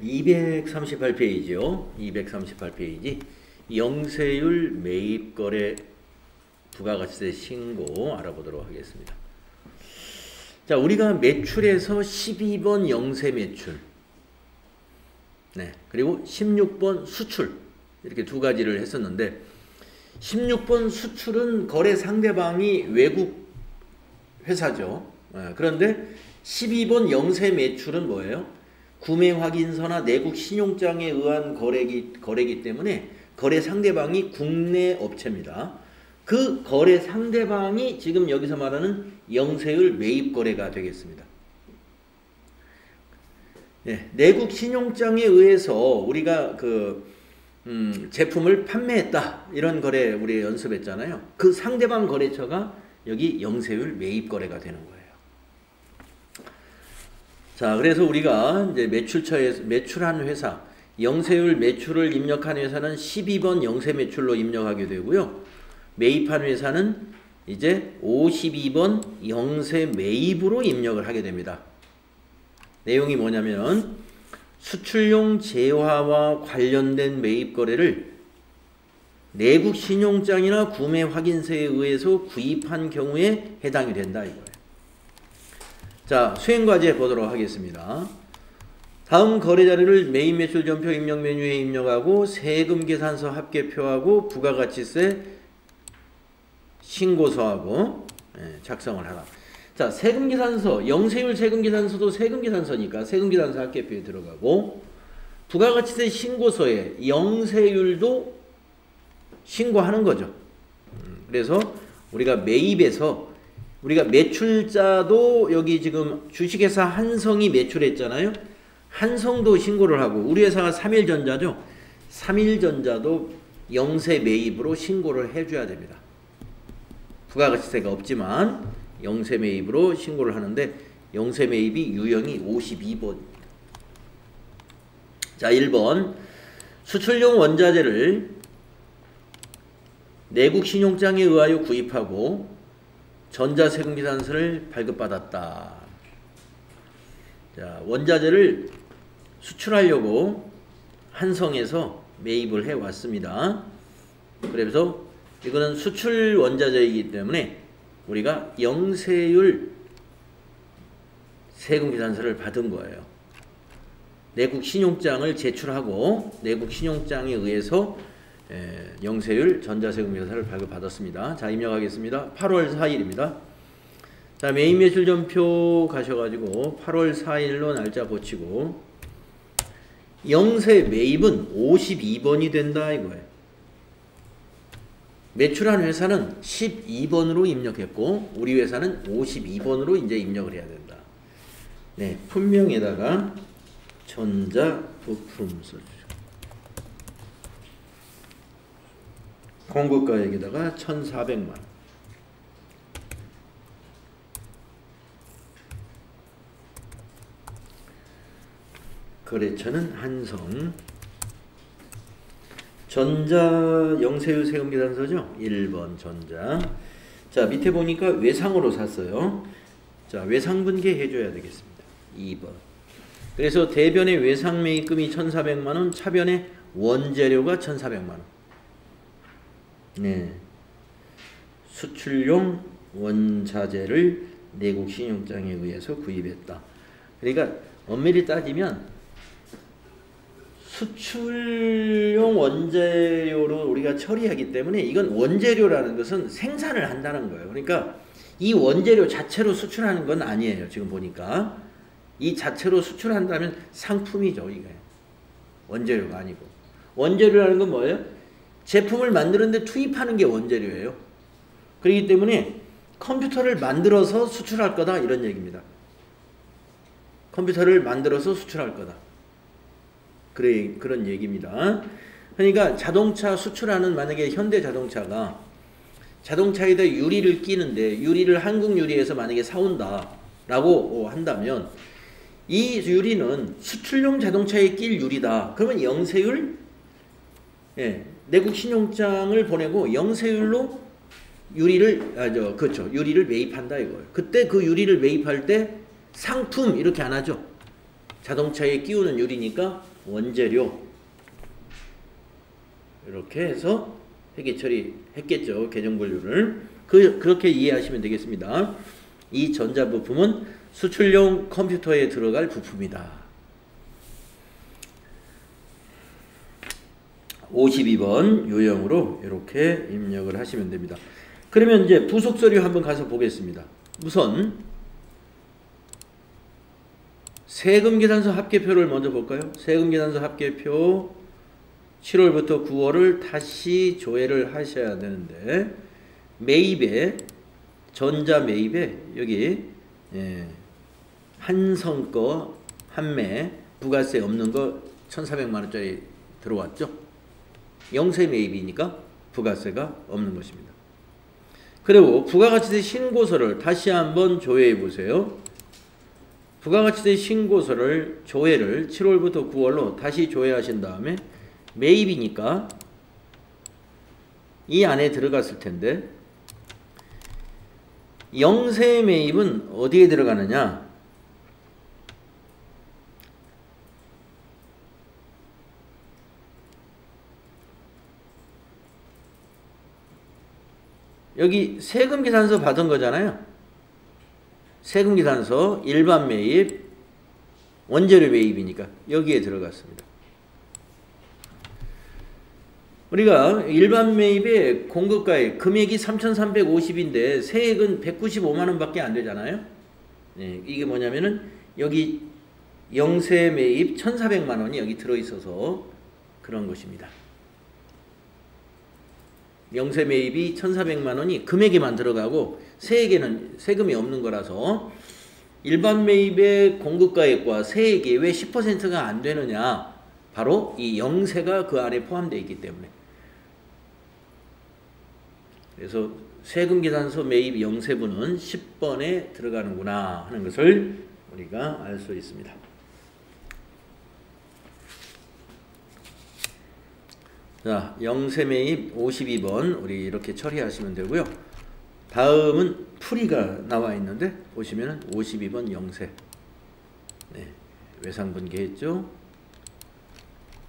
238페이지요. 238페이지. 영세율 매입거래 부가가치세 신고 알아보도록 하겠습니다. 자, 우리가 매출에서 12번 영세 매출, 네, 그리고 16번 수출, 이렇게 두 가지를 했었는데, 16번 수출은 거래 상대방이 외국 회사죠. 그런데 12번 영세 매출은 뭐예요? 구매 확인서나 내국 신용장에 의한 거래기 때문에 거래 상대방이 국내 업체입니다. 그 거래 상대방이 지금 여기서 말하는 영세율 매입 거래가 되겠습니다. 네, 내국 신용장에 의해서 우리가 제품을 판매했다, 이런 거래 우리 연습했잖아요. 그 상대방 거래처가 여기 영세율 매입 거래가 되는 거예요. 자, 그래서 우리가 이제 매출처에서 매출한 회사, 영세율 매출을 입력한 회사는 12번 영세 매출로 입력하게 되고요. 매입한 회사는 이제 52번 영세 매입으로 입력을 하게 됩니다. 내용이 뭐냐면, 수출용 재화와 관련된 매입 거래를 내국 신용장이나 구매 확인서에 의해서 구입한 경우에 해당이 된다 이거예요. 자, 수행과제 보도록 하겠습니다. 다음 거래 자료를 매입 매출 전표 입력 메뉴에 입력하고 세금 계산서 합계표하고 부가가치세 신고서하고 작성을 하라. 자, 세금 계산서, 영세율 세금 계산서도 세금 계산서니까 세금 계산서 합계표에 들어가고, 부가가치세 신고서에 영세율도 신고하는 거죠. 그래서 우리가 매입에서 우리가 매출자도 여기 지금 주식회사 한성이 매출했잖아요. 한성도 신고를 하고, 우리 회사가 삼일전자죠. 삼일전자도 영세 매입으로 신고를 해줘야 됩니다. 부가가치세가 없지만 영세 매입으로 신고를 하는데, 영세 매입이 유형이 52번입니다. 자, 1번 수출용 원자재를 내국 신용장에 의하여 구입하고 전자세금 계산서를 발급받았다. 자, 원자재를 수출하려고 한성에서 매입을 해왔습니다. 그래서 이거는 수출 원자재이기 때문에 우리가 영세율 세금 계산서를 받은 거예요. 내국 신용장을 제출하고 내국 신용장에 의해서 영세율 전자세금 계산서를 발급받았습니다. 자, 입력하겠습니다. 8월 4일입니다. 자, 매입 매출 전표 가셔가지고 8월 4일로 날짜 고치고, 영세 매입은 52번이 된다 이거예요. 매출한 회사는 12번으로 입력했고 우리 회사는 52번으로 이제 입력을 해야 된다. 네, 품명에다가 전자부품 써주죠. 공급가액에다가 1,400만. 거래처는 한성. 전자 영세율 세금 계산서죠. 1번 전자. 자, 밑에 보니까 외상으로 샀어요. 자, 외상분계 해줘야 되겠습니다. 2번. 그래서 대변의 외상 매입금이 1,400만원, 차변의 원재료가 1,400만원. 네. 수출용 원자재를 내국 신용장에 의해서 구입했다. 그러니까 엄밀히 따지면 수출용 원재료로 우리가 처리하기 때문에 이건 원재료라는 것은 생산을 한다는 거예요. 그러니까 이 원재료 자체로 수출하는 건 아니에요. 지금 보니까 이 자체로 수출한다면 상품이죠. 이게 원재료가 아니고. 원재료라는 건 뭐예요? 제품을 만드는데 투입하는 게 원재료예요. 그렇기 때문에 컴퓨터를 만들어서 수출할 거다 이런 얘기입니다. 컴퓨터를 만들어서 수출할 거다. 그래, 그런 얘기입니다. 그러니까 자동차 수출하는, 만약에 현대자동차가 자동차에다 유리를 끼는데 유리를 한국 유리에서 만약에 사온다 라고 한다면 이 유리는 수출용 자동차에 낄 유리다. 그러면 영세율, 내국 신용장을 보내고 영세율로 유리를, 그렇죠. 유리를 매입한다 이거예요. 그때 그 유리를 매입할 때 상품 이렇게 안 하죠. 자동차에 끼우는 유리니까 원재료. 이렇게 해서 회계 처리했겠죠. 계정 분류를. 그렇게 이해하시면 되겠습니다. 이 전자부품은 수출용 컴퓨터에 들어갈 부품이다. 52번 유형으로 이렇게 입력을 하시면 됩니다. 그러면 이제 부속 서류 한번 가서 보겠습니다. 우선 세금계산서 합계표를 먼저 볼까요? 세금계산서 합계표 7월부터 9월을 다시 조회를 하셔야 되는데, 매입에, 전자매입에 여기 한성 거 판매 부가세 없는 거 1,400만원짜리 들어왔죠. 영세 매입이니까 부가세가 없는 것입니다. 그리고 부가가치세 신고서를 다시 한번 조회해 보세요. 부가가치세 신고서를 조회를 7월부터 9월로 다시 조회하신 다음에 매입이니까 이 안에 들어갔을 텐데, 영세 매입은 어디에 들어가느냐? 여기 세금계산서 받은 거잖아요. 세금계산서 일반 매입, 원재료 매입이니까 여기에 들어갔습니다. 우리가 일반 매입의 공급가액 금액이 3,350인데 세액은 195만원 밖에 안 되잖아요. 네, 이게 뭐냐면은 여기 영세 매입 1,400만원이 여기 들어있어서 그런 것입니다. 영세 매입이 1,400만원이 금액에만 들어가고 세액에는 세금이 없는 거라서 일반 매입의 공급가액과 세액이 왜 10%가 안 되느냐? 바로 이 영세가 그 안에 포함되어 있기 때문에. 그래서 세금계산서 매입 영세분은 10번에 들어가는구나 하는 것을 우리가 알 수 있습니다. 자, 영세 매입 52번 우리 이렇게 처리하시면 되고요. 다음은 풀이가 나와 있는데 보시면 52번 영세. 네, 외상분계했죠.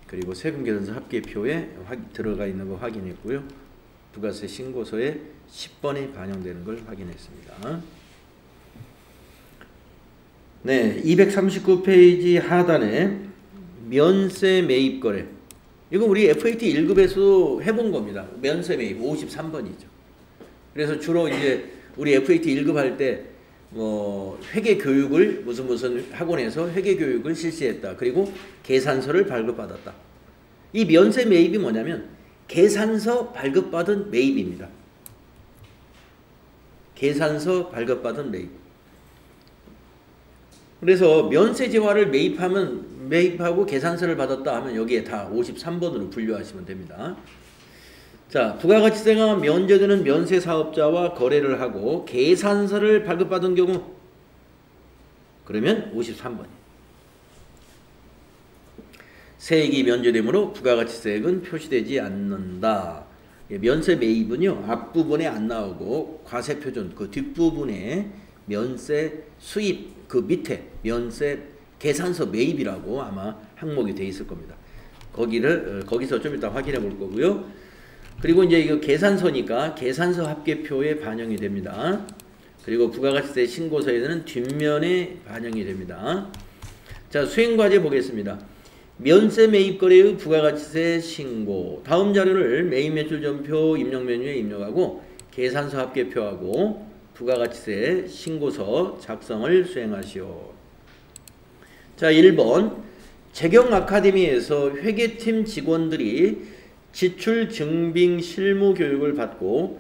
그리고 세금계산서 합계표에 들어가 있는 거 확인했고요. 부가세 신고서에 10번이 반영되는 걸 확인했습니다. 네, 239페이지 하단에 면세 매입 거래. 이건 우리 FAT 1급에서 해본 겁니다. 면세 매입 53번이죠. 그래서 주로 이제 우리 FAT 1급 할 때 뭐 회계 교육을 무슨 학원에서 회계 교육을 실시했다. 그리고 계산서를 발급받았다. 이 면세 매입이 뭐냐면 계산서 발급받은 매입입니다. 계산서 발급받은 매입. 그래서 면세지화를 매입하고 계산서를 받았다 하면 여기에 다 53번으로 분류하시면 됩니다. 자, 부가가치세가 면제되는 면세사업자와 거래를 하고 계산서를 발급받은 경우 그러면 53번이에요. 세액이 면제되므로 부가가치세액은 표시되지 않는다. 면세 매입은요, 앞부분에 안 나오고 과세표준 그 뒷부분에 면세 수입 그 밑에 면세 계산서 매입이라고 아마 항목이 돼 있을 겁니다. 거기서 좀 이따 확인해 볼 거고요. 그리고 이제 이거 계산서니까 계산서 합계표에 반영이 됩니다. 그리고 부가가치세 신고서에는 뒷면에 반영이 됩니다. 자, 수행과제 보겠습니다. 면세 매입거래의 부가가치세 신고. 다음 자료를 매입매출전표 입력 메뉴에 입력하고 계산서 합계표하고 부가가치세 신고서 작성을 수행하시오. 자, 1번 재경 아카데미에서 회계팀 직원들이 지출 증빙 실무 교육을 받고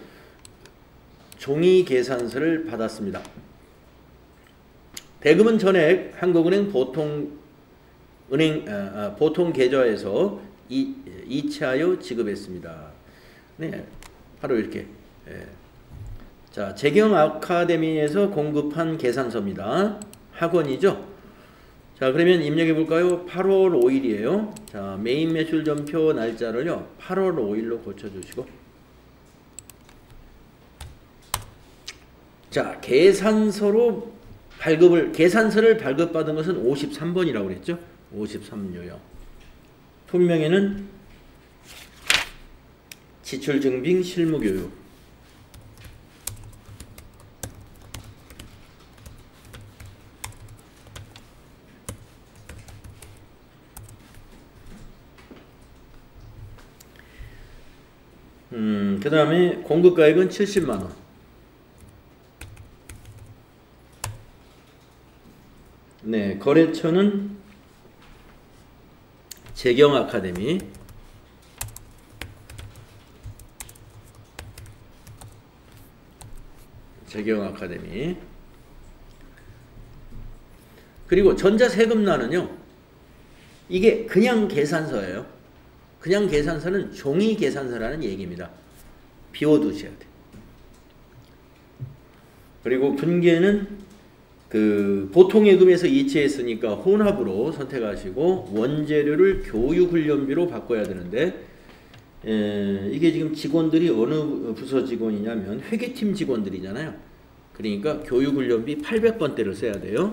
종이 계산서를 받았습니다. 대금은 전액 한국은행 보통 계좌에서 이체하여 지급했습니다. 네, 바로 이렇게. 자, 재경 아카데미에서 공급한 계산서입니다. 학원이죠. 자, 그러면 입력해 볼까요? 8월 5일이에요. 자, 메인 매출 전표 날짜를요, 8월 5일로 고쳐주시고. 자, 계산서로 계산서를 발급받은 것은 53번이라고 그랬죠? 53요요. 품명에는 지출증빙 실무교육. 그 다음에 공급가액은 70만원. 네, 거래처는 재경아카데미. 재경아카데미. 그리고 전자세금란은요, 이게 그냥 계산서예요. 그냥 계산서는 종이 계산서라는 얘기입니다. 비워두셔야 돼. 그리고 분계는 보통예금에서 이체했으니까 혼합으로 선택하시고 원재료를 교육훈련비로 바꿔야 되는데, 이게 지금 직원들이 어느 부서 직원이냐면 회계팀 직원들이잖아요. 그러니까 교육훈련비 800번대를 써야 돼요.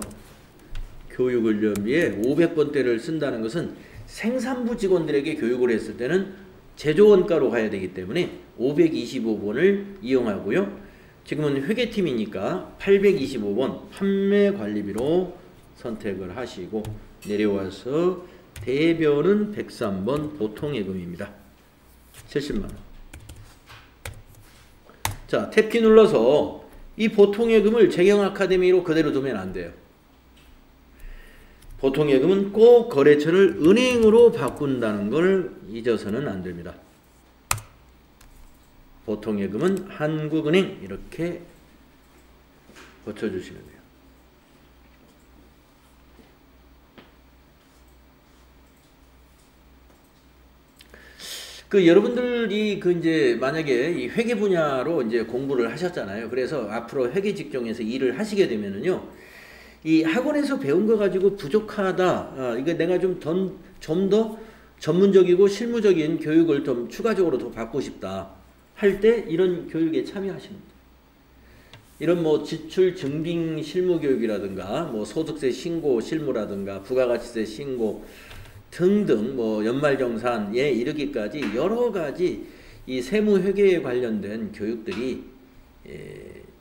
교육훈련비에 500번대를 쓴다는 것은 생산부 직원들에게 교육을 했을 때는 제조원가로 가야 되기 때문에 525번을 이용하고요. 지금은 회계팀이니까 825번 판매관리비로 선택을 하시고 내려와서 대변은 103번 보통예금입니다. 70만원. 자, 탭키 눌러서 이 보통예금을 재경아카데미로 그대로 두면 안 돼요. 보통예금은 꼭 거래처를 은행으로 바꾼다는 걸 잊어서는 안 됩니다. 보통예금은 한국은행 이렇게 고쳐주시면 돼요. 여러분들이 이제 만약에 이 회계 분야로 이제 공부를 하셨잖아요. 그래서 앞으로 회계 직종에서 일을 하시게 되면은요, 이 학원에서 배운 거 가지고 부족하다. 이거 내가 좀 더 전문적이고 실무적인 교육을 좀 추가적으로 더 받고 싶다. 할 때 이런 교육에 참여하십니다. 이런 지출 증빙 실무 교육이라든가 소득세 신고 실무라든가 부가가치세 신고 등등 연말정산에 이르기까지 여러 가지 이 세무회계에 관련된 교육들이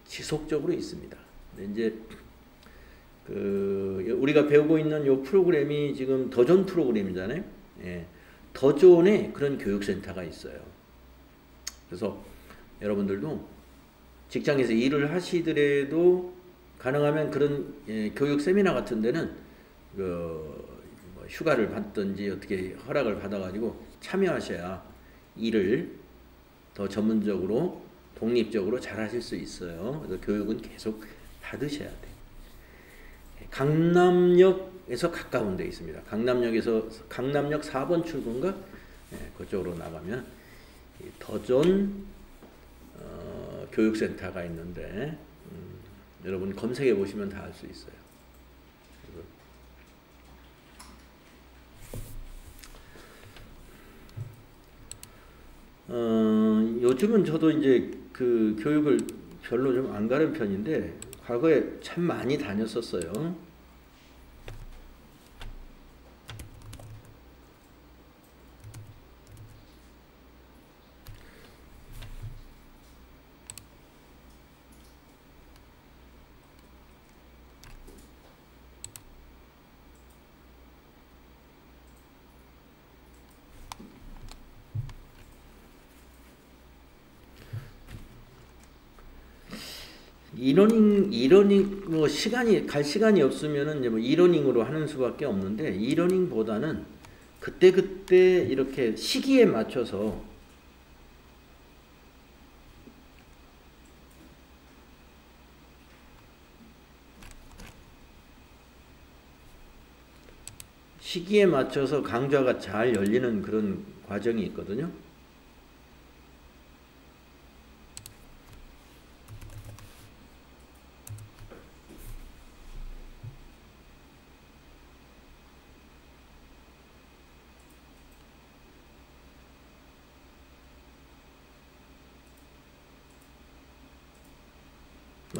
지속적으로 있습니다. 이제 우리가 배우고 있는 요 프로그램이 지금 더존 프로그램이잖아요. 더존에 그런 교육센터가 있어요. 그래서 여러분들도 직장에서 일을 하시더라도 가능하면 그런 교육 세미나 같은 데는 휴가를 받든지 어떻게 허락을 받아가지고 참여하셔야 일을 더 전문적으로 독립적으로 잘 하실 수 있어요. 그래서 교육은 계속 받으셔야 돼요. 강남역에서 가까운 데 있습니다. 강남역 4번 출구인가? 그쪽으로 나가면 더존 교육센터가 있는데 여러분 검색해 보시면 다 알 수 있어요. 요즘은 저도 이제 교육을 별로 좀 안 가는 편인데 과거에 참 많이 다녔었어요. 이러닝 갈 시간이 없으면은 이제 이러닝으로 하는 수밖에 없는데, 이러닝보다는 그때 이렇게 시기에 맞춰서 강좌가 잘 열리는 그런 과정이 있거든요.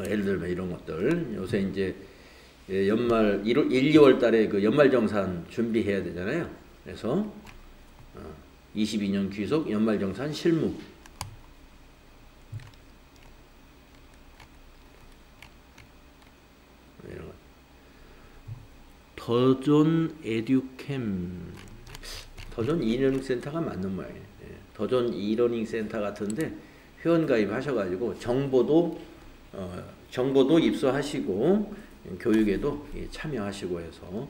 예를 들면 이런 것들 요새 이제 연말 1, 2월 달에 그 연말정산 준비해야 되잖아요. 그래서 22년 귀속 연말정산 실무. 더존 에듀캠, 더존 이러닝 센터가 맞는 말이에요. 더존 이러닝 센터 같은데 회원 가입하셔가지고 정보도 입수하시고 교육에도 참여하시고 해서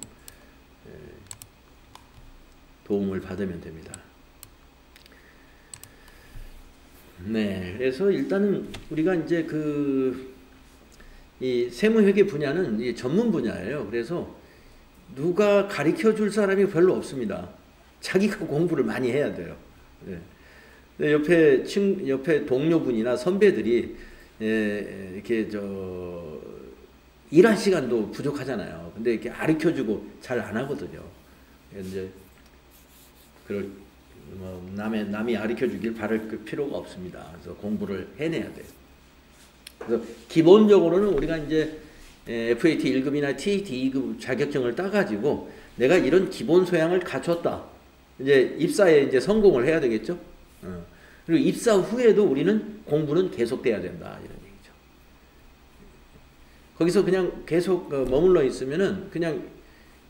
도움을 받으면 됩니다. 네, 그래서 일단은 우리가 이제 이 세무회계 분야는 이 전문 분야예요. 그래서 누가 가르쳐 줄 사람이 별로 없습니다. 자기가 공부를 많이 해야 돼요. 네. 옆에 동료분이나 선배들이 이렇게 일할 시간도 부족하잖아요. 근데 이렇게 가르쳐 주고 잘 안 하거든요. 이제 남이 가르쳐 주길 바랄 필요가 없습니다. 그래서 공부를 해내야 돼요. 그래서 기본적으로는 우리가 이제 FAT 1급이나 TAT 2급 자격증을 따가지고 내가 이런 기본 소양을 갖췄다. 이제 입사에 이제 성공을 해야 되겠죠. 그리고 입사 후에도 우리는 공부는 계속돼야 된다. 이런 얘기죠. 거기서 그냥 계속 머물러 있으면은 그냥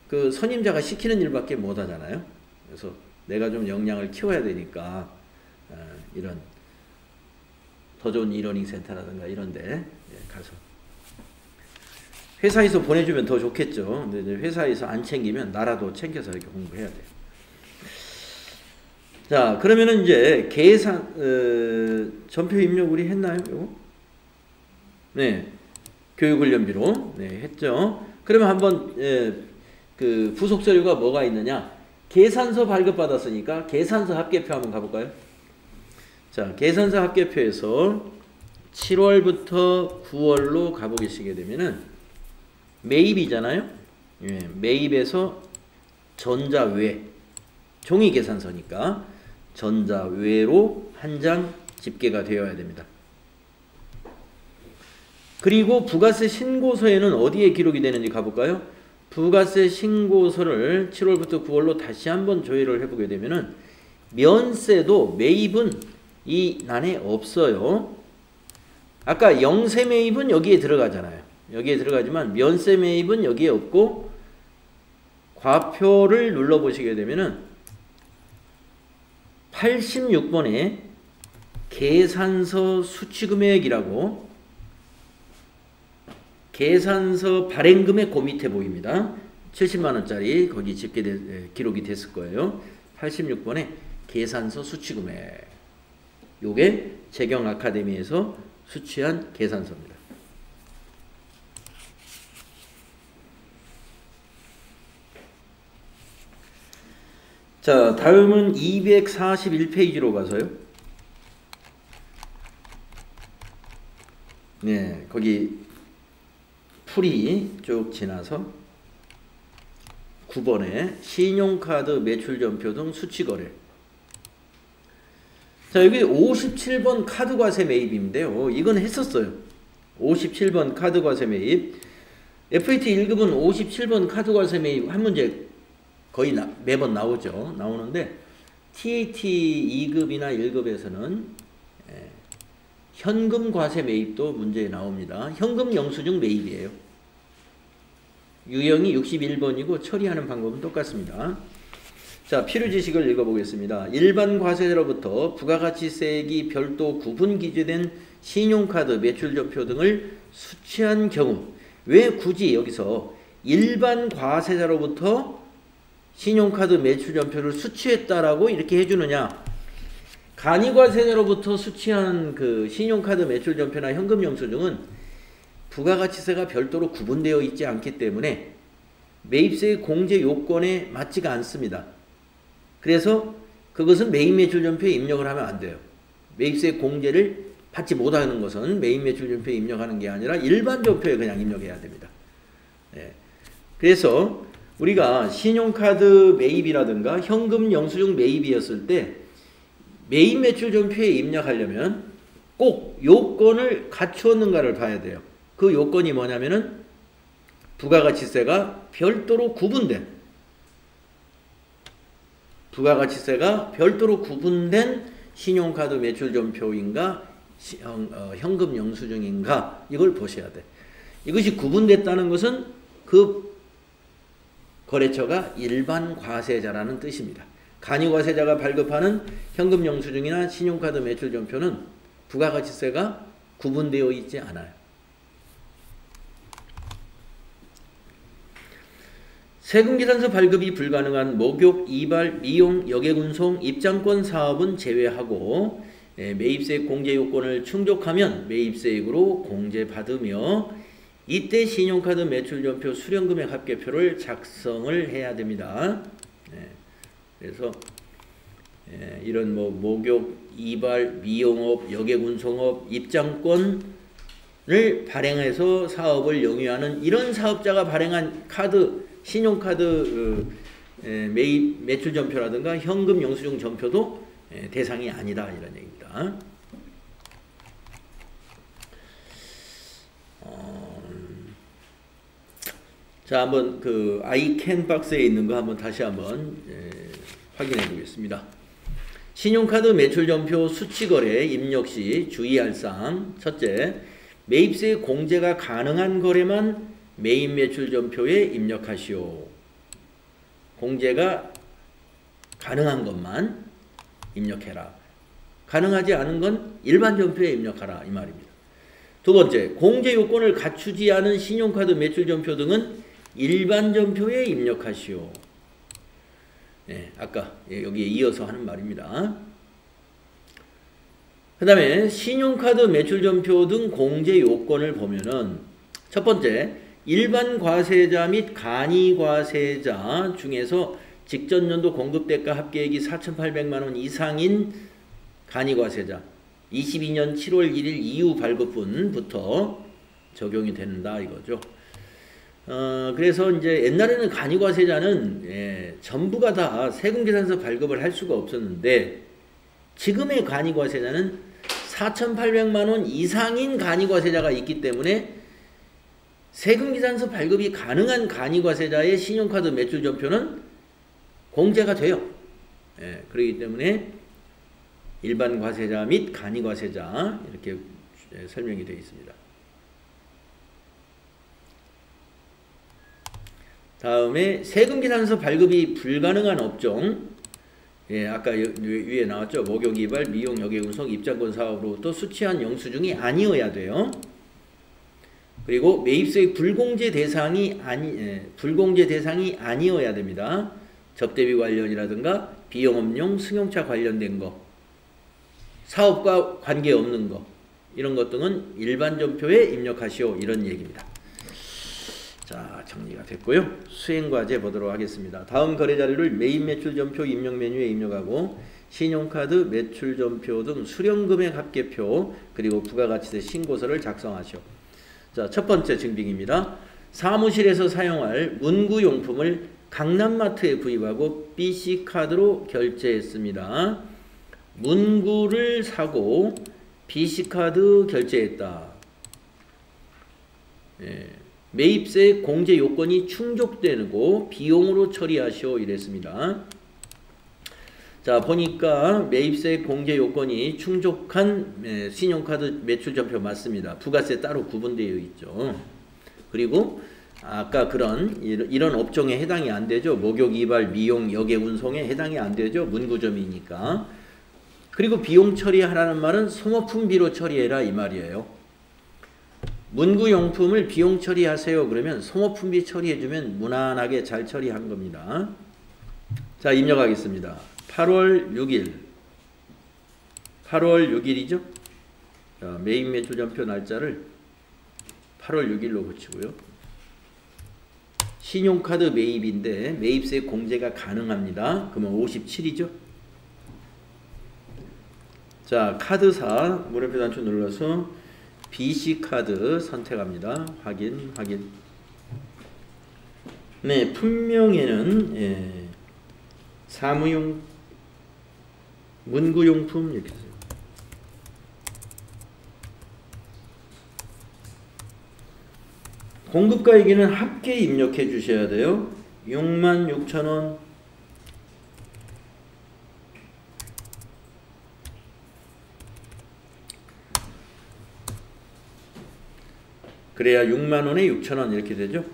그 선임자가 시키는 일밖에 못 하잖아요. 그래서 내가 좀 역량을 키워야 되니까 이런 더 좋은 이러닝 센터라든가 이런데 가서 회사에서 보내주면 더 좋겠죠. 근데 이제 회사에서 안 챙기면 나라도 챙겨서 이렇게 공부해야 돼요. 자, 그러면은 이제 계산 전표 입력 우리 했나요? 이거? 네, 교육훈련비로 했죠. 그러면 한번 그 부속 서류가 뭐가 있느냐? 계산서 발급받았으니까 계산서 합계표 한번 가볼까요? 자, 계산서 합계표에서 7월부터 9월로 가보시게 되면은 매입이잖아요. 매입에서 전자외, 종이 계산서니까 전자외로 한 장 집계가 되어야 됩니다. 그리고 부가세 신고서에는 어디에 기록이 되는지 가볼까요? 부가세 신고서를 7월부터 9월로 다시 한번 조회를 해보게 되면은 면세도 매입은 이 난에 없어요. 아까 영세 매입은 여기에 들어가잖아요. 여기에 들어가지만 면세 매입은 여기에 없고 과표를 눌러보시게 되면은 86번에 계산서 수취금액이라고 계산서 발행금액 그 밑에 보입니다. 70만원짜리 거기 기록이 됐을 거예요. 86번에 계산서 수취금액. 요게 재경 아카데미에서 수취한 계산서입니다. 자, 다음은 241페이지로 가서요. 네, 거기 풀이 쭉 지나서 9번에 신용카드 매출전표 등 수취거래. 자, 여기 57번 카드과세 매입인데요. 이건 했었어요. 57번 카드과세 매입. FAT 1급은 57번 카드과세 매입 한 문제 거의 매번 나오죠. 나오는데 TAT 2급이나 1급에서는 현금 과세 매입도 문제에 나옵니다. 현금 영수증 매입이에요. 유형이 61번이고 처리하는 방법은 똑같습니다. 자, 필요 지식을 읽어보겠습니다. 일반 과세자로부터 부가가치세액이 별도 구분 기재된 신용카드 매출전표 등을 수취한 경우 왜 굳이 여기서 일반 과세자로부터 신용카드 매출전표를 수취했다라고 이렇게 해주느냐? 간이과세자로부터 수취한 그 신용카드 매출전표나 현금영수증은 부가가치세가 별도로 구분되어 있지 않기 때문에 매입세 공제 요건에 맞지가 않습니다. 그래서 그것은 매입매출전표에 입력을 하면 안 돼요. 매입세 공제를 받지 못하는 것은 매입매출전표에 입력하는 게 아니라 일반 전표에 그냥 입력해야 됩니다. 네. 그래서 우리가 신용카드 매입이라든가 현금 영수증 매입이었을 때 매입매출전표에 입력하려면 꼭 요건을 갖추었는가를 봐야 돼요. 그 요건이 뭐냐면은 부가가치세가 별도로 구분된 신용카드 매출점표인가 현금 영수증인가 이걸 보셔야 돼. 이것이 구분됐다는 것은 그 거래처가 일반 과세자라는 뜻입니다. 간이과세자가 발급하는 현금 영수증이나 신용카드 매출점표는 부가가치세가 구분되어 있지 않아요. 세금계산서 발급이 불가능한 목욕, 이발, 미용, 여객운송, 입장권 사업은 제외하고 매입세액 공제 요건을 충족하면 매입세액으로 공제받으며 이때 신용카드 매출점표 수령금액 합계표를 작성을 해야 됩니다. 그래서 이런 목욕, 이발, 미용업, 여객운송업, 입장권을 발행해서 사업을 영위하는 이런 사업자가 발행한 카드, 신용카드 매입 매출점표라든가 현금 영수증 점표도 대상이 아니다 이런 얘기입니다. 자, 한번 그 아이캔 박스에 있는 거 한번 다시 한번 확인해 보겠습니다. 신용카드 매출점표 수치거래 입력 시 주의할 사항. 첫째, 매입세 공제가 가능한 거래만 매입 매출점표에 입력하시오. 공제가 가능한 것만 입력해라. 가능하지 않은 건 일반 점표에 입력하라 이 말입니다. 두 번째, 공제 요건을 갖추지 않은 신용카드 매출점표 등은 일반 점표에 입력하시오. 아까 여기에 이어서 하는 말입니다. 그 다음에 신용카드 매출점표 등 공제 요건을 보면은 첫 번째, 일반 과세자 및 간이과세자 중에서 직전년도 공급대가 합계액이 4,800만원 이상인 간이과세자 22년 7월 1일 이후 발급분부터 적용이 된다 이거죠. 그래서 이제 옛날에는 간이과세자는 전부가 다 세금계산서 발급을 할 수가 없었는데 지금의 간이과세자는 4,800만원 이상인 간이과세자가 있기 때문에 세금계산서 발급이 가능한 간이과세자의 신용카드 매출점표는 공제가 돼요. 그렇기 때문에 일반 과세자 및 간이과세자 이렇게 설명이 되어 있습니다. 다음에 세금계산서 발급이 불가능한 업종, 아까 위에 나왔죠. 목욕, 이발, 미용, 여객운송, 입장권 사업으로부터 수취한 영수증이 아니어야 돼요. 그리고 매입세액 불공제 대상이 아니어야 됩니다. 접대비 관련이라든가 비용업용 승용차 관련된 거, 사업과 관계없는 거 이런 것 등은 일반 점표에 입력하시오 이런 얘기입니다. 자, 정리가 됐고요. 수행과제 보도록 하겠습니다. 다음 거래자료를 매입 매출점표 입력 메뉴에 입력하고 신용카드 매출점표 등 수령금액 합계표 그리고 부가가치세 신고서를 작성하시오. 자, 첫 번째 증빙입니다. 사무실에서 사용할 문구용품을 강남마트에 구입하고 BC카드로 결제했습니다. 문구를 사고 BC카드 결제했다. 매입세 공제 요건이 충족되고 비용으로 처리하시오 이랬습니다. 자, 보니까 매입세 공제 요건이 충족한 신용카드 매출점표 맞습니다. 부가세 따로 구분되어 있죠. 그리고 아까 그런 이런 업종에 해당이 안 되죠. 목욕, 이발, 미용, 여객운송에 해당이 안 되죠. 문구점이니까. 그리고 비용 처리하라는 말은 소모품비로 처리해라 이 말이에요. 문구용품을 비용 처리하세요. 그러면 소모품비 처리해주면 무난하게 잘 처리한 겁니다. 자, 입력하겠습니다. 8월 6일 8월 6일이죠. 자, 매입 매출점표 날짜를 8월 6일로 붙이고요. 신용카드 매입인데 매입세 공제가 가능합니다. 그러면 57이죠. 자, 카드사 물음표 단추 눌러서 BC카드 선택합니다. 확인. 네, 품명에는 사무용 문구용품 이렇게 써요. 공급가액에는 합계 입력해 주셔야 돼요. 66,000원. 그래야 6만원에 6,000원 이렇게 되죠.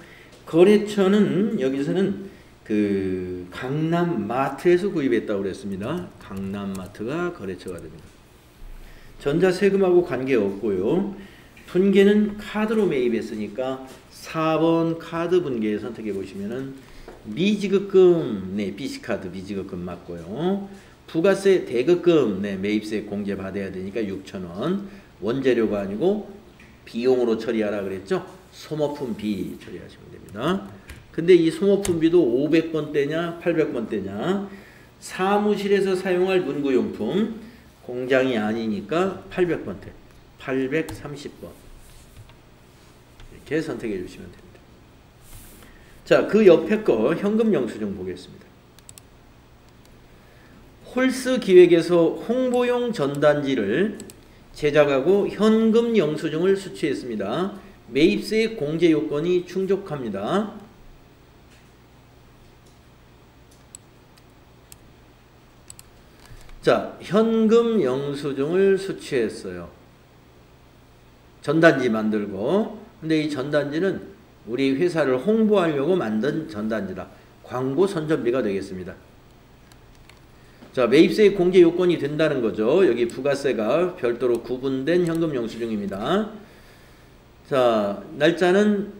거래처는 여기서는 그 강남마트에서 구입했다고 그랬습니다. 강남마트가 거래처가 됩니다. 전자세금하고 관계없고요. 분계는 카드로 매입했으니까 4번 카드 분계 선택해 보시면은 미지급금, 네, BC카드 미지급금 맞고요. 부가세 대급금, 네, 매입세 공제 받아야 되니까 6,000원. 원재료가 아니고 비용으로 처리하라 그랬죠. 소모품비 처리하시면 됩니다. 근데 이 소모품비도 500번대냐 800번대냐, 사무실에서 사용할 문구용품, 공장이 아니니까 800번대, 830번 이렇게 선택해 주시면 됩니다. 자, 그 옆에 거 현금 영수증 보겠습니다. 홀스 기획에서 홍보용 전단지를 제작하고 현금 영수증을 수취했습니다. 매입세 공제 요건이 충족합니다. 자, 현금 영수증을 수취했어요. 전단지 만들고. 근데 이 전단지는 우리 회사를 홍보하려고 만든 전단지다. 광고 선전비가 되겠습니다. 자, 매입세 공제 요건이 된다는 거죠. 여기 부가세가 별도로 구분된 현금 영수증입니다. 자, 날짜는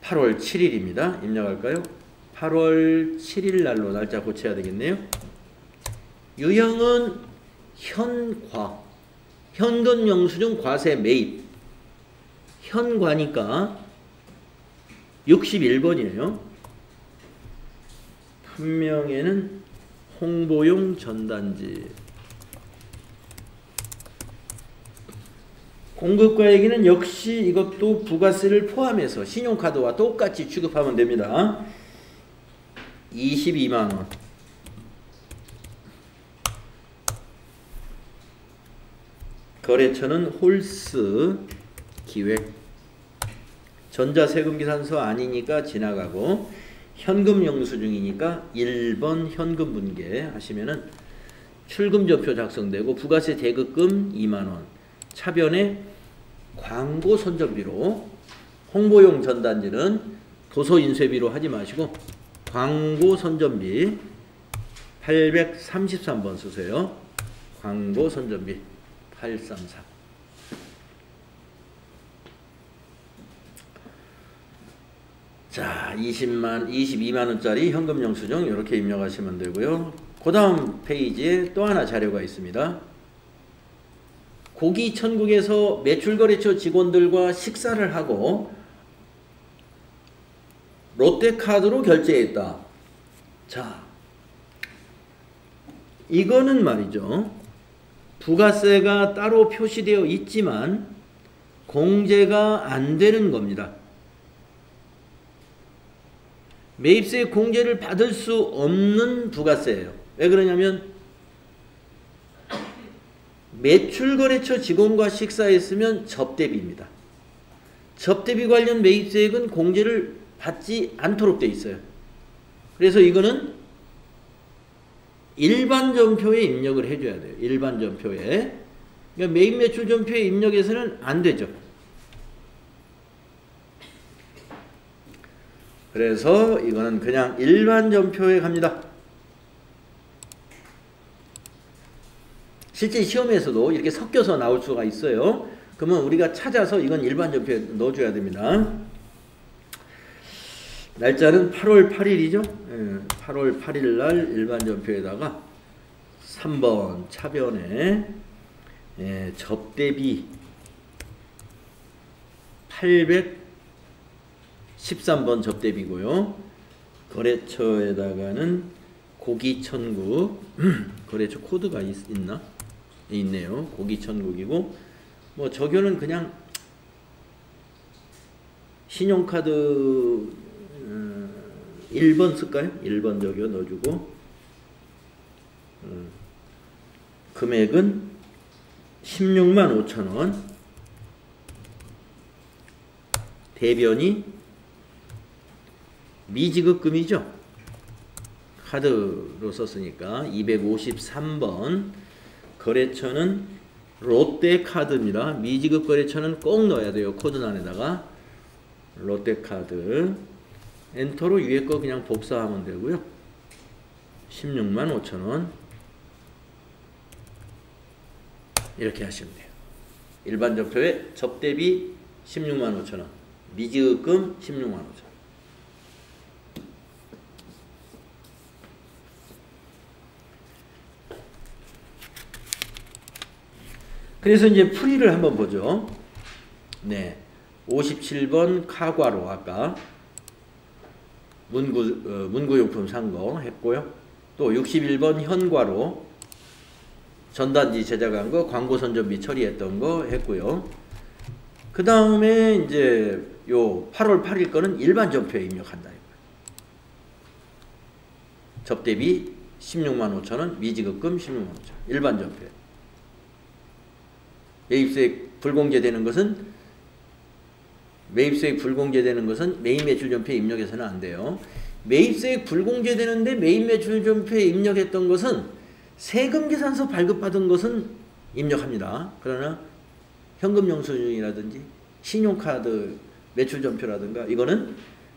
8월 7일입니다. 입력할까요? 8월 7일 날로 날짜 고쳐야 되겠네요. 유형은 현과, 현금 영수증 과세 매입. 현과니까 61번이에요. 판명에는 홍보용 전단지. 공급가액에는 역시 이것도 부가세를 포함해서 신용카드와 똑같이 취급하면 됩니다. 22만원. 거래처는 홀스 기획. 전자세금계산서 아니니까 지나가고, 현금 영수증이니까 1번 현금 분계 하시면은 출금전표 작성되고, 부가세 대급금 2만원, 차변에 광고 선전비로, 홍보용 전단지는 도서 인쇄비로 하지 마시고 광고 선전비 833번 쓰세요. 광고 선전비 833. 자, 22만원짜리 현금 영수증 이렇게 입력하시면 되고요. 그 다음 페이지에 또 하나 자료가 있습니다. 고기천국에서 매출거래처 직원들과 식사를 하고 롯데카드로 결제했다. 자, 이거는 말이죠. 부가세가 따로 표시되어 있지만 공제가 안 되는 겁니다. 매입세 공제를 받을 수 없는 부가세예요. 왜 그러냐면 매출거래처 직원과 식사했으면 접대비입니다. 접대비 관련 매입세액은 공제를 받지 않도록 되어 있어요. 그래서 이거는 일반전표에 입력을 해줘야 돼요. 일반전표에. 그러니까 매입매출전표에 입력해서는 안 되죠. 그래서 이거는 그냥 일반전표에 갑니다. 실제 시험에서도 이렇게 섞여서 나올 수가 있어요. 그러면 우리가 찾아서 이건 일반전표에 넣어줘야 됩니다. 날짜는 8월 8일이죠. 8월 8일 날 일반전표에다가 3번 차변에 접대비 813번 접대비고요. 거래처에다가는 고기천국 거래처 코드가 있나? 있네요. 고기천국이고, 뭐 적요는 그냥 신용카드 1번 쓸까요? 1번 적요 넣어주고, 금액은 16만 5천원. 대변이 미지급금이죠. 카드로 썼으니까 253번 거래처는 롯데카드입니다. 미지급 거래처는 꼭 넣어야 돼요. 코드란에다가 롯데카드 엔터로 위에 거 그냥 복사하면 되고요. 16만 5천원 이렇게 하시면 돼요. 일반 점표에 접대비 16만 5천원 미지급금 16만 5천원. 그래서 이제 풀이를 한번 보죠. 네. 57번 카과로 아까 문구용품 산 거 했고요. 또 61번 현과로 전단지 제작한 거 광고 선전비 처리했던 거 했고요. 그 다음에 이제 요 8월 8일 거는 일반 점표에 입력한다. 접대비 16만 5천원, 미지급금 16만 5천원. 일반 점표에. 매입수익 불공개되는 것은 매입 매출 점표에 입력해서는 안 돼요. 매입수익 불공개되는데 매입 매출 점표에 입력했던 것은 세금 계산서 발급받은 것은 입력합니다. 그러나 현금 영수증이라든지 신용카드 매출 점표라든가 이거는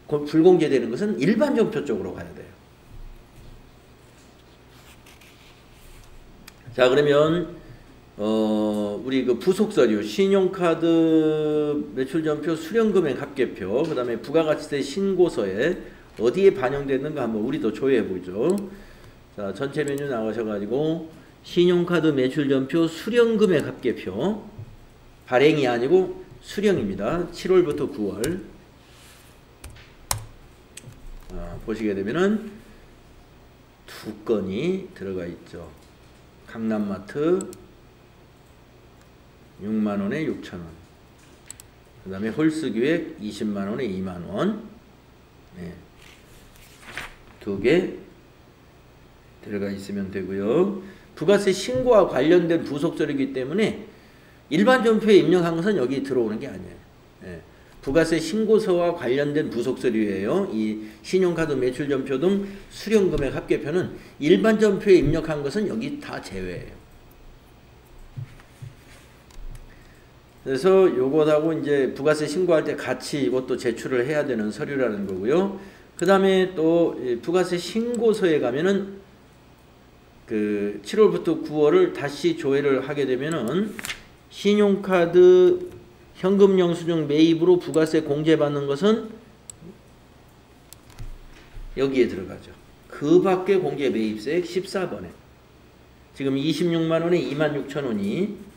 불공개되는 것은 일반 점표 쪽으로 가야 돼요. 자, 그러면 우리 그 부속서류, 신용카드 매출점표, 수령금액 합계표, 그 다음에 부가가치세 신고서에 어디에 반영됐는가 한번 우리도 조회해보죠. 자, 전체 메뉴 나가셔가지고 신용카드 매출점표, 수령금액 합계표, 발행이 아니고 수령입니다. 7월부터 9월 보시게 되면은 두 건이 들어가 있죠. 강남마트 6만원에 6천원. 그 다음에 홀스기획 20만원에 2만원. 네. 두 개 들어가 있으면 되고요. 부가세 신고와 관련된 부속서류이기 때문에 일반 점표에 입력한 것은 여기 들어오는 게 아니에요. 네. 부가세 신고서와 관련된 부속서류예요. 이 신용카드 매출점표 등 수령금액 합계표는 일반 점표에 입력한 것은 여기 다 제외예요. 그래서 요것하고 이제 부가세 신고할 때 같이 이것도 제출을 해야 되는 서류라는 거고요. 그 다음에 또 부가세 신고서에 가면은 그 7월부터 9월을 다시 조회를 하게 되면은 신용카드 현금 영수증 매입으로 부가세 공제받는 것은 여기에 들어가죠. 그 밖에 공제 매입세액 14번에 지금 26만원에 26,000원이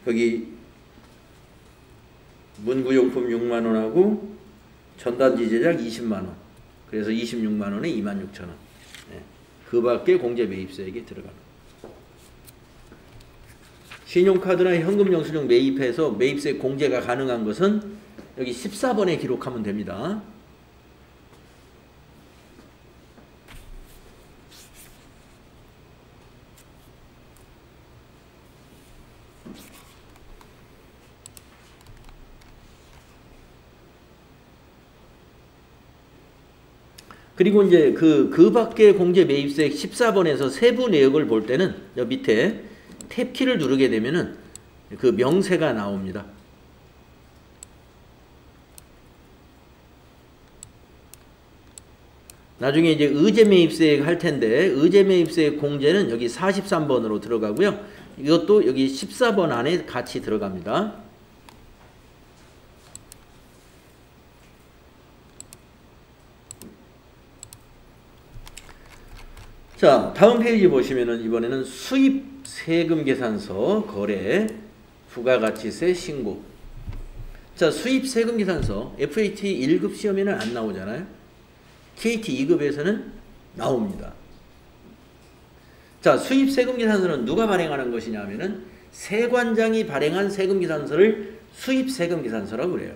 여기 문구용품 6만원하고 전단지 제작 20만원. 그래서 26만원에 26,000원. 네. 그 밖에 공제 매입세액이 들어가는. 신용카드나 현금 영수증 매입해서 매입세 공제가 가능한 것은 여기 14번에 기록하면 됩니다. 그리고 이제 그 밖에 공제 매입세액 14번에서 세부 내역을 볼 때는 여 밑에 탭키를 누르게 되면은 그 명세가 나옵니다. 나중에 이제 의제 매입세액 할 텐데 의제 매입세액 공제는 여기 43번으로 들어가고요. 이것도 여기 14번 안에 같이 들어갑니다. 자, 다음 페이지 보시면은 이번에는 수입 세금 계산서 거래 부가가치세 신고. 자, 수입 세금 계산서 FAT 1급 시험에는 안 나오잖아요. TAT 2급에서는 나옵니다. 자, 수입 세금 계산서는 누가 발행하는 것이냐면은 세관장이 발행한 세금 계산서를 수입 세금 계산서라고 그래요.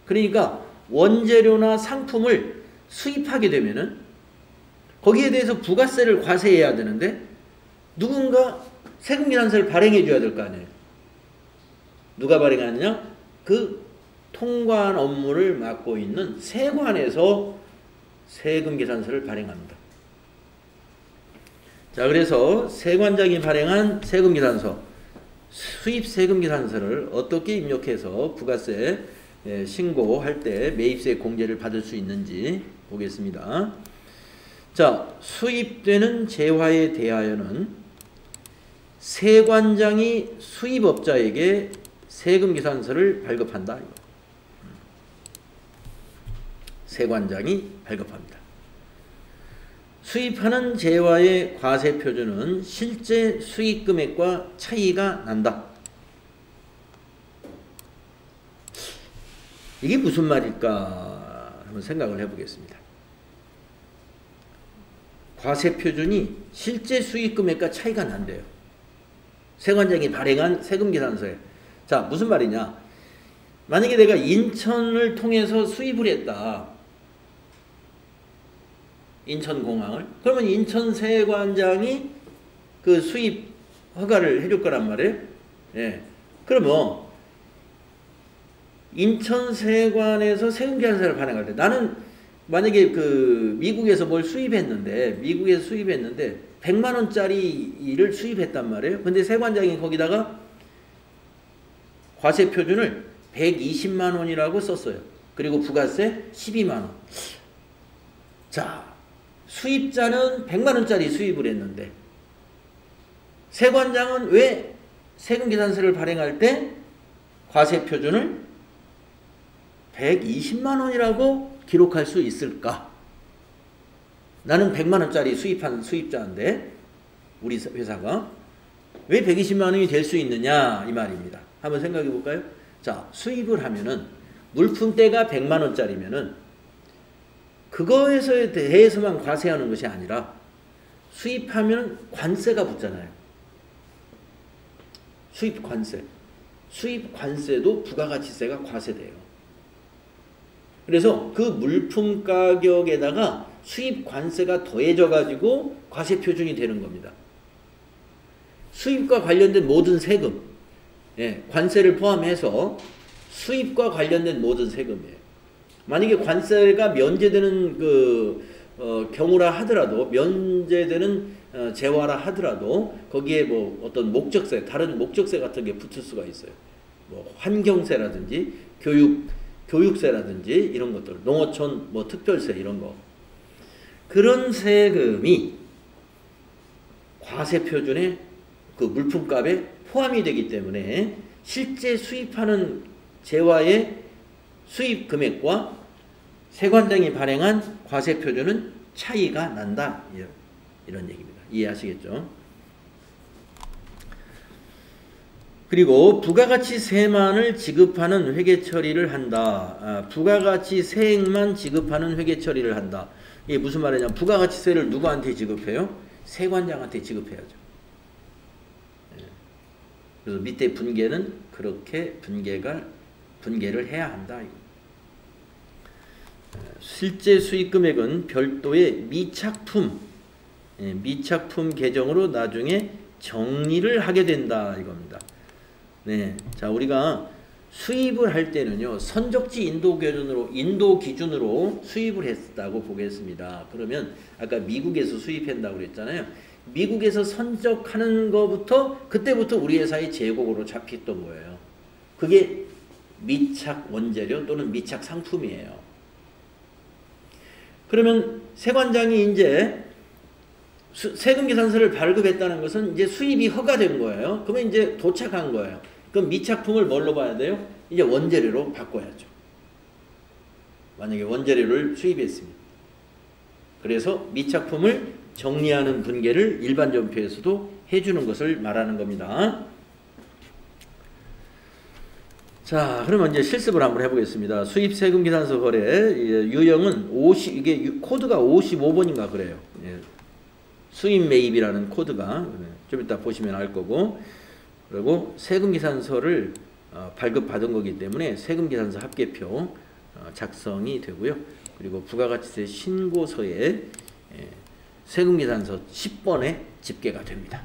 그러니까 원재료나 상품을 수입하게 되면은 거기에 대해서 부가세를 과세해야 되는데 누군가 세금 계산서를 발행해 줘야 될 거 아니에요. 누가 발행하느냐? 그 통관 업무를 맡고 있는 세관에서 세금계산서를 발행합니다. 자, 그래서 세관장이 발행한 세금계산서, 수입세금계산서를 어떻게 입력해서 부가세 신고할 때 매입세 공제를 받을 수 있는지 보겠습니다. 자, 수입되는 재화에 대하여는 세관장이 수입업자에게 세금계산서를 발급한다. 세관장이 발급합니다. 수입하는 재화의 과세표준은 실제 수익금액과 차이가 난다. 이게 무슨 말일까 한번 생각을 해보겠습니다. 과세표준이 실제 수익금액과 차이가 난대요. 세관장이 발행한 세금계산서에. 자, 무슨 말이냐. 만약에 내가 인천을 통해서 수입을 했다. 인천공항을. 그러면 인천세관장이 그 수입 허가를 해줄 거란 말이에요. 예. 그러면 인천세관에서 세금계산서를 발행할 때 나는 만약에 그 미국에서 뭘 수입했는데 100만 원짜리를 수입했단 말이에요. 근데 세관장이 거기다가 과세 표준을 120만 원이라고 썼어요. 그리고 부가세 12만 원. 자, 수입자는 100만 원짜리 수입을 했는데 세관장은 왜 세금계산서를 발행할 때 과세 표준을 120만 원이라고 기록할 수 있을까? 나는 100만 원짜리 수입한 수입자인데 우리 회사가 왜 120만 원이 될 수 있느냐 이 말입니다. 한번 생각해 볼까요? 자, 수입을 하면은 물품대가 100만 원짜리면은 그거에 대해서만 과세하는 것이 아니라 수입하면 관세가 붙잖아요. 수입 관세. 수입 관세도 부가가치세가 과세돼요. 그래서 그 물품 가격에다가 수입 관세가 더해져 가지고 과세 표준이 되는 겁니다. 수입과 관련된 모든 세금, 예, 관세를 포함해서 수입과 관련된 모든 세금이에요. 만약에 관세가 면제되는 경우라 하더라도, 면제되는 재화라 하더라도 거기에 뭐 어떤 목적세, 다른 목적세 같은 게 붙을 수가 있어요. 뭐 환경세라든지 교육세라든지 이런 것들, 농어촌 뭐 특별세 이런 거. 그런 세금이 과세 표준에 그 물품값에 포함이 되기 때문에 실제 수입하는 재화의 수입 금액과 세관장이 발행한 과세 표준은 차이가 난다. 이런 얘기입니다. 이해하시겠죠? 그리고 부가가치세만을 지급하는 회계 처리를 한다. 부가가치세액만 지급하는 회계 처리를 한다. 이게 무슨 말이냐? 부가가치세를 누구한테 지급해요? 세관장한테 지급해야죠. 그래서 밑에 분계는 그렇게 분계를 해야 한다. 실제 수익금액은 별도의 미착품 계정으로 나중에 정리를 하게 된다 이겁니다. 네, 자, 우리가 수입을 할 때는요, 선적지 인도 기준으로 수입을 했다고 보겠습니다. 그러면 아까 미국에서 수입한다고 그랬잖아요. 미국에서 선적하는 거부터 그때부터 우리 회사의 재고로 잡혔던 거예요. 그게 미착 원재료 또는 미착 상품이에요. 그러면 세관장이 이제 세금계산서를 발급했다는 것은 이제 수입이 허가된 거예요. 그러면 이제 도착한 거예요. 그럼 미착품을 뭘로 봐야 돼요? 이제 원재료로 바꿔야죠. 만약에 원재료를 수입했습니다. 그래서 미착품을 정리하는 분계를 일반전표에서도 해주는 것을 말하는 겁니다. 자, 그러면 이제 실습을 한번 해보겠습니다. 수입세금계산서 거래 유형은 이게 코드가 55번인가 그래요. 수입 매입이라는 코드가 좀 이따 보시면 알 거고, 그리고 세금계산서를 발급받은 거기 때문에 세금계산서 합계표 작성이 되고요. 그리고 부가가치세 신고서에 세금계산서 10번에 집계가 됩니다.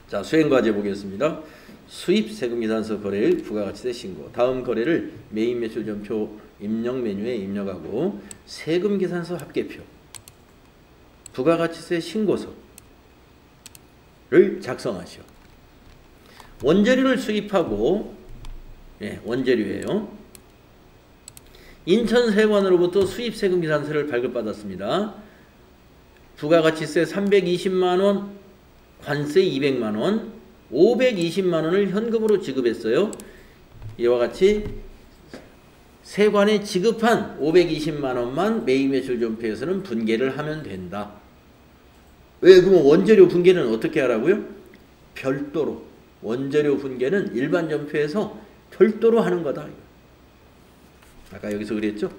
자, 수행과제 보겠습니다. 수입 세금계산서 거래일 부가가치세 신고. 다음 거래를 메인 매출 전표 입력 메뉴에 입력하고 세금계산서 합계표, 부가가치세 신고서를 작성하시오. 원재료를 수입하고, 원재료예요. 인천세관으로부터 수입세금계산서를 발급받았습니다. 부가가치세 320만원, 관세 200만원, 520만원을 현금으로 지급했어요. 이와 같이 세관에 지급한 520만원만 매입매출 전표에서는 분계를 하면 된다. 왜? 그러면 원재료 분계는 어떻게 하라고요? 별도로. 원재료 분계는 일반 전표에서 별도로 하는 거다. 아까 여기서 그랬죠?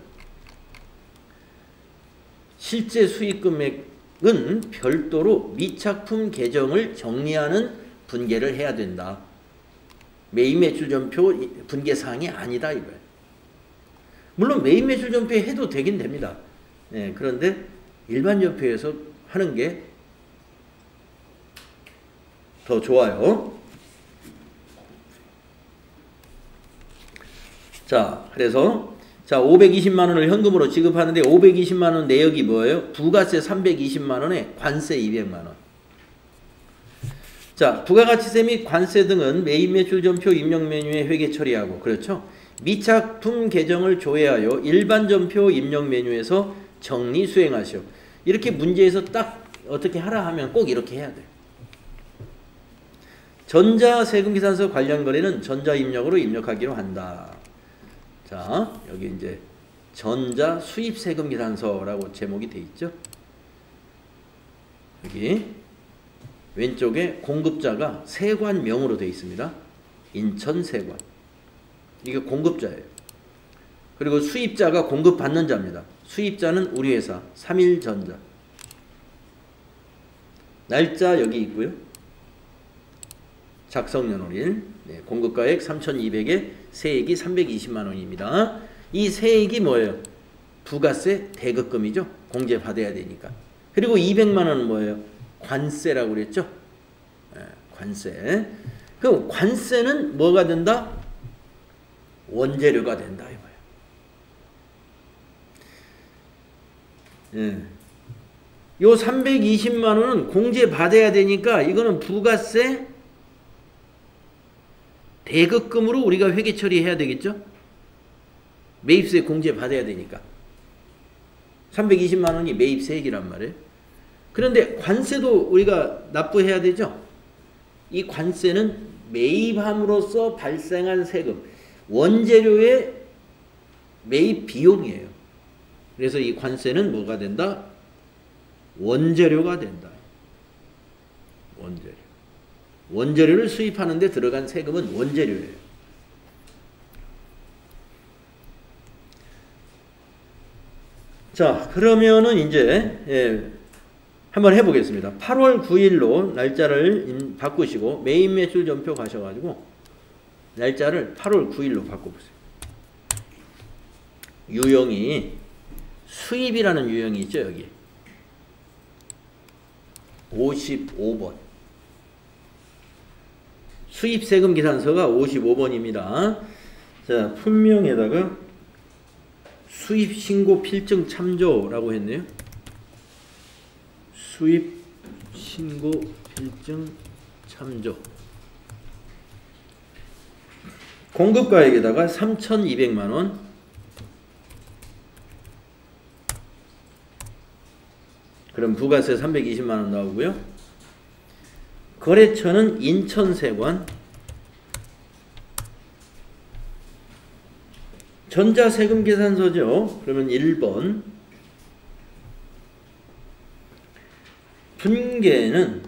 실제 수익 금액은 별도로 미착품 계정을 정리하는 분계를 해야 된다. 매입 매출 전표 분계 사항이 아니다 이거예요. 물론 매입 매출 전표에 해도 되긴 됩니다. 그런데 일반 전표에서 하는 게 더 좋아요. 자, 그래서 520만원을 현금으로 지급하는데 520만원 내역이 뭐예요? 부가세 320만원에 관세 200만원. 자, 부가가치세 및 관세 등은 매입매출전표 입력 메뉴에 회계 처리하고, 그렇죠? 미착품 계정을 조회하여 일반 전표 입력 메뉴에서 정리 수행하시오. 이렇게 문제에서 딱 어떻게 하라 하면 꼭 이렇게 해야 돼요. 전자세금계산서 관련 거래는 전자입력으로 입력하기로 한다. 자, 여기 이제 전자 수입세금계산서라고 제목이 돼 있죠. 여기 왼쪽에 공급자가 세관명으로 되어 있습니다. 인천세관. 이게 공급자예요. 그리고 수입자가 공급받는 자입니다. 수입자는 우리 회사 삼일전자. 날짜 여기 있고요. 작성연월일, 공급가액 3,200에 세액이 320만원입니다. 이 세액이 뭐예요? 부가세 대급금이죠. 공제 받아야 되니까. 그리고 200만원은 뭐예요? 관세라고 그랬죠. 관세. 그럼 관세는 뭐가 된다? 원재료가 된다 이거예요. 요 320만원은 공제 받아야 되니까 이거는 부가세 대급금으로 우리가 회계 처리해야 되겠죠? 매입세 공제 받아야 되니까. 320만원이 매입세액이란 말이에요. 그런데 관세도 우리가 납부해야 되죠? 이 관세는 매입함으로써 발생한 세금, 원재료의 매입 비용이에요. 그래서 이 관세는 뭐가 된다? 원재료가 된다. 원재료. 원재료를 수입하는 데 들어간 세금은 원재료예요. 자, 그러면은 이제 한번 해보겠습니다. 8월 9일로 날짜를 바꾸시고 매입매출 전표 가셔가지고 날짜를 8월 9일로 바꿔보세요. 유형이 수입이라는 유형이 있죠. 여기 55번 수입세금 계산서가 55번입니다. 자, 품명에다가 수입신고 필증 참조라고 했네요. 수입신고 필증 참조. 공급가액에다가 3,200만원. 그럼 부가세 320만원 나오고요. 거래처는 인천세관. 전자세금계산서죠. 그러면 1번. 분계는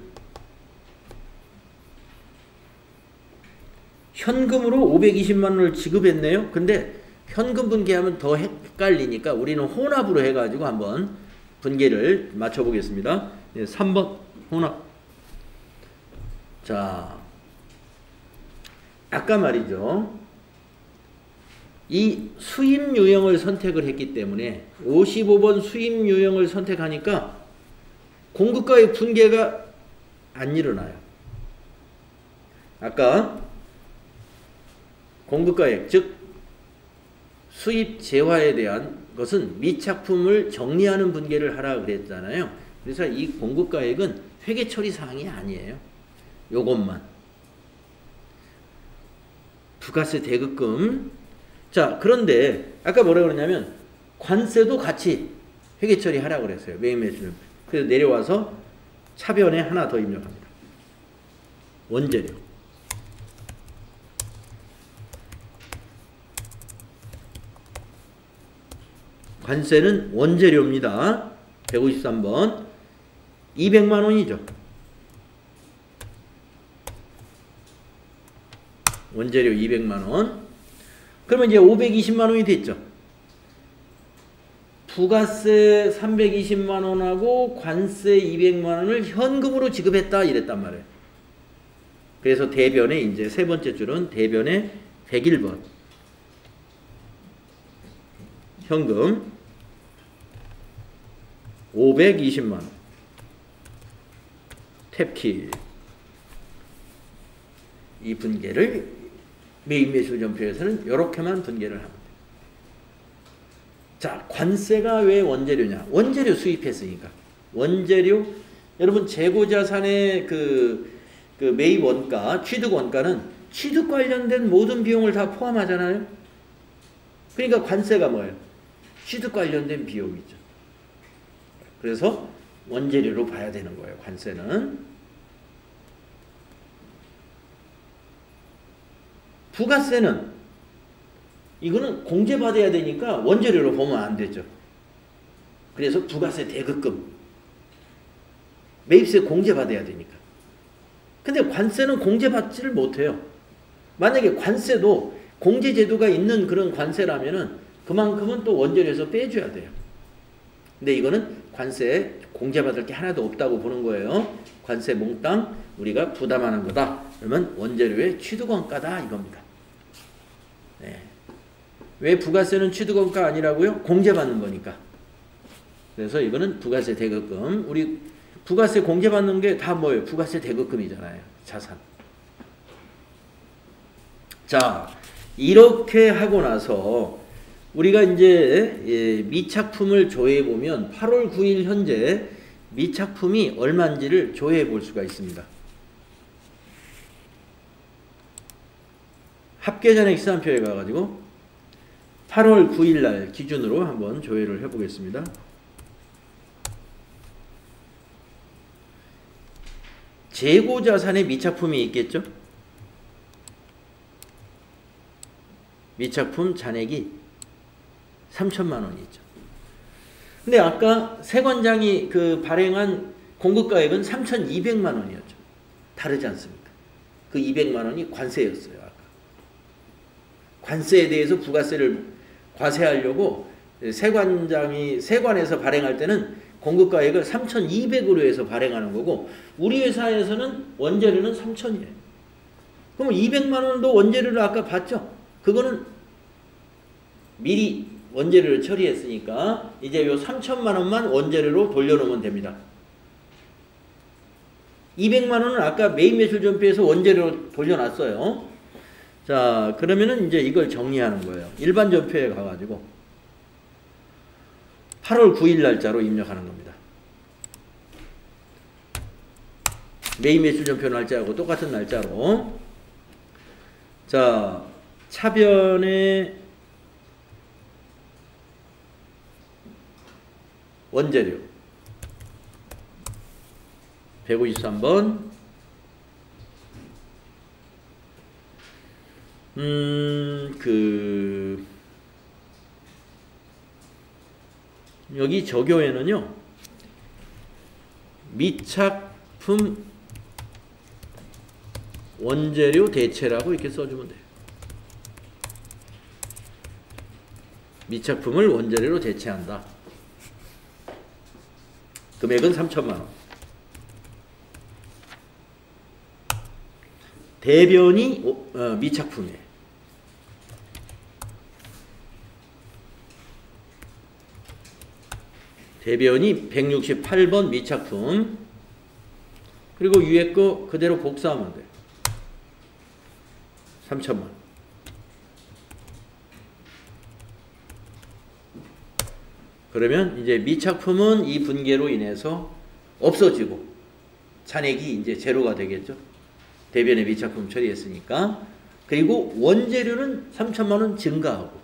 현금으로 520만원을 지급했네요. 근데 현금 분계하면 더 헷갈리니까 우리는 혼합으로 해가지고 한번 분계를 맞춰보겠습니다. 3번 혼합. 자, 아까 말이죠. 이 수입 유형을 선택을 했기 때문에 55번 수입 유형을 선택하니까 공급가액 분계가 안 일어나요. 아까 공급가액, 즉 수입 재화에 대한 것은 미착품을 정리하는 분계를 하라 그랬잖아요. 그래서 이 공급가액은 회계 처리 사항이 아니에요. 요것만. 부가세 대급금. 자, 그런데 아까 뭐라고 그러냐면 관세도 같이 회계 처리하라고 그랬어요. 매입 매출. 그래서 내려와서 차변에 하나 더 입력합니다. 원재료. 관세는 원재료입니다. 153번. 200만 원이죠. 원재료 200만 원. 그러면 이제 520만 원이 됐죠. 부가세 320만 원하고 관세 200만 원을 현금으로 지급했다 이랬단 말이에요. 그래서 대변에 이제 세 번째 줄은 대변에 101번. 현금 520만 원. 탭키. 이 분계를 매입 매출 전표에서는 이렇게만 분계를 합니다. 자, 관세가 왜 원재료냐? 원재료 수입했으니까. 원재료, 여러분 재고자산의 그 매입 원가, 취득 원가는 취득 관련된 모든 비용을 다 포함하잖아요. 그러니까 관세가 뭐예요? 취득 관련된 비용이죠. 그래서 원재료로 봐야 되는 거예요. 관세는. 부가세는 이거는 공제받아야 되니까 원재료로 보면 안 되죠. 그래서 부가세 대급금. 매입세 공제받아야 되니까. 근데 관세는 공제받지를 못해요. 만약에 관세도 공제제도가 있는 그런 관세라면은 그만큼은 또 원재료에서 빼줘야 돼요. 근데 이거는 관세 공제받을 게 하나도 없다고 보는 거예요. 관세 몽땅 우리가 부담하는 거다. 그러면 원재료의 취득원가다 이겁니다. 네. 왜 부가세는 취득원가 아니라고요? 공제받는 거니까. 그래서 이거는 부가세 대급금. 우리 부가세 공제받는 게 다 뭐예요? 부가세 대급금이잖아요. 자산. 자, 이렇게 하고 나서 우리가 이제 미착품을 조회해 보면 8월 9일 현재 미착품이 얼마인지를 조회해 볼 수가 있습니다. 합계잔액 시산표에 가가지고 8월 9일 날 기준으로 한번 조회를 해보겠습니다. 재고자산에 미착품이 있겠죠? 미착품 잔액이 3천만 원이 있죠. 근데 아까 세관장이 발행한 공급가액은 3,200만 원이었죠. 다르지 않습니까? 그 200만 원이 관세였어요. 아까. 관세에 대해서 부가세를 과세하려고 세관에서 발행할 때는 공급가액을 3,200으로 해서 발행하는 거고 우리 회사에서는 원재료는 3,000이에요. 그럼 200만 원도 원재료를 아까 봤죠? 그거는 미리 원재료를 처리했으니까 이제 요 3천만 원만 원재료로 돌려놓으면 됩니다. 200만 원은 아까 매입 매출 전표에서 원재료로 돌려놨어요. 자, 그러면은 이제 이걸 정리하는 거예요. 일반 전표에 가가지고 8월 9일 날짜로 입력하는 겁니다. 매입 매출 전표 날짜하고 똑같은 날짜로. 자, 차변에 원재료 153번. 여기 적용에는요, 미착품 원재료 대체라고 이렇게 써주면 돼요. 미착품을 원재료로 대체한다. 금액은 3천만 원. 대변이 미착품이에요. 대변이 168번 미착품. 그리고 위에 거 그대로 복사하면 돼요. 3천만 원. 그러면 이제 미착품은 이 분계로 인해서 없어지고 잔액이 이제 제로가 되겠죠. 대변에 미착품 처리했으니까. 그리고 원재료는 3천만 원 증가하고.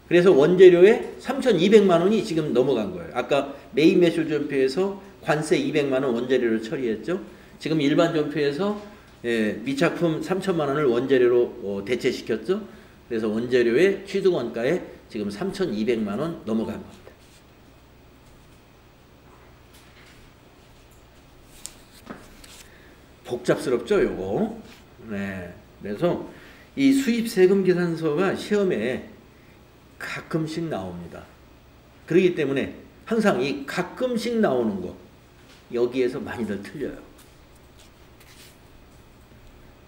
그래서 원재료에 3,200만 원이 지금 넘어간 거예요. 아까 메인 매출 전표에서 관세 200만 원 원재료를 처리했죠. 지금 일반 전표에서 미착품 3천만 원을 원재료로 대체시켰죠. 그래서 원재료의 취득원가에 지금 3,200만 원 넘어간 겁니다. 복잡스럽죠, 요거. 네. 그래서 이 수입세금 계산서가 시험에 가끔씩 나옵니다. 그렇기 때문에 항상 이 가끔씩 나오는 거 여기에서 많이들 틀려요.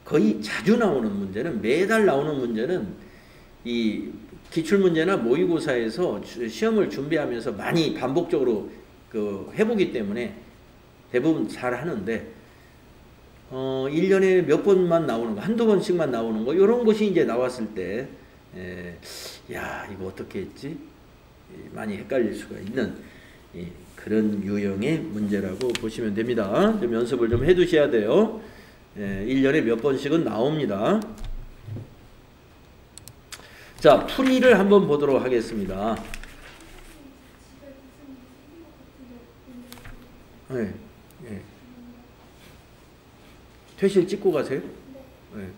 거의 자주 나오는 문제는, 매달 나오는 문제는 이 기출문제나 모의고사에서 시험을 준비하면서 많이 반복적으로 해보기 때문에 대부분 잘 하는데 1년에 몇 번만 나오는 거, 한두 번씩만 나오는 거, 이런 것이 이제 나왔을 때, 야, 이거 어떻게 했지? 많이 헷갈릴 수가 있는 그런 유형의 문제라고 보시면 됩니다. 좀 연습을 좀 해 두셔야 돼요. 1년에 몇 번씩은 나옵니다. 자, 풀이를 한번 보도록 하겠습니다. 네. 네. 퇴실 찍고 가세요? 네.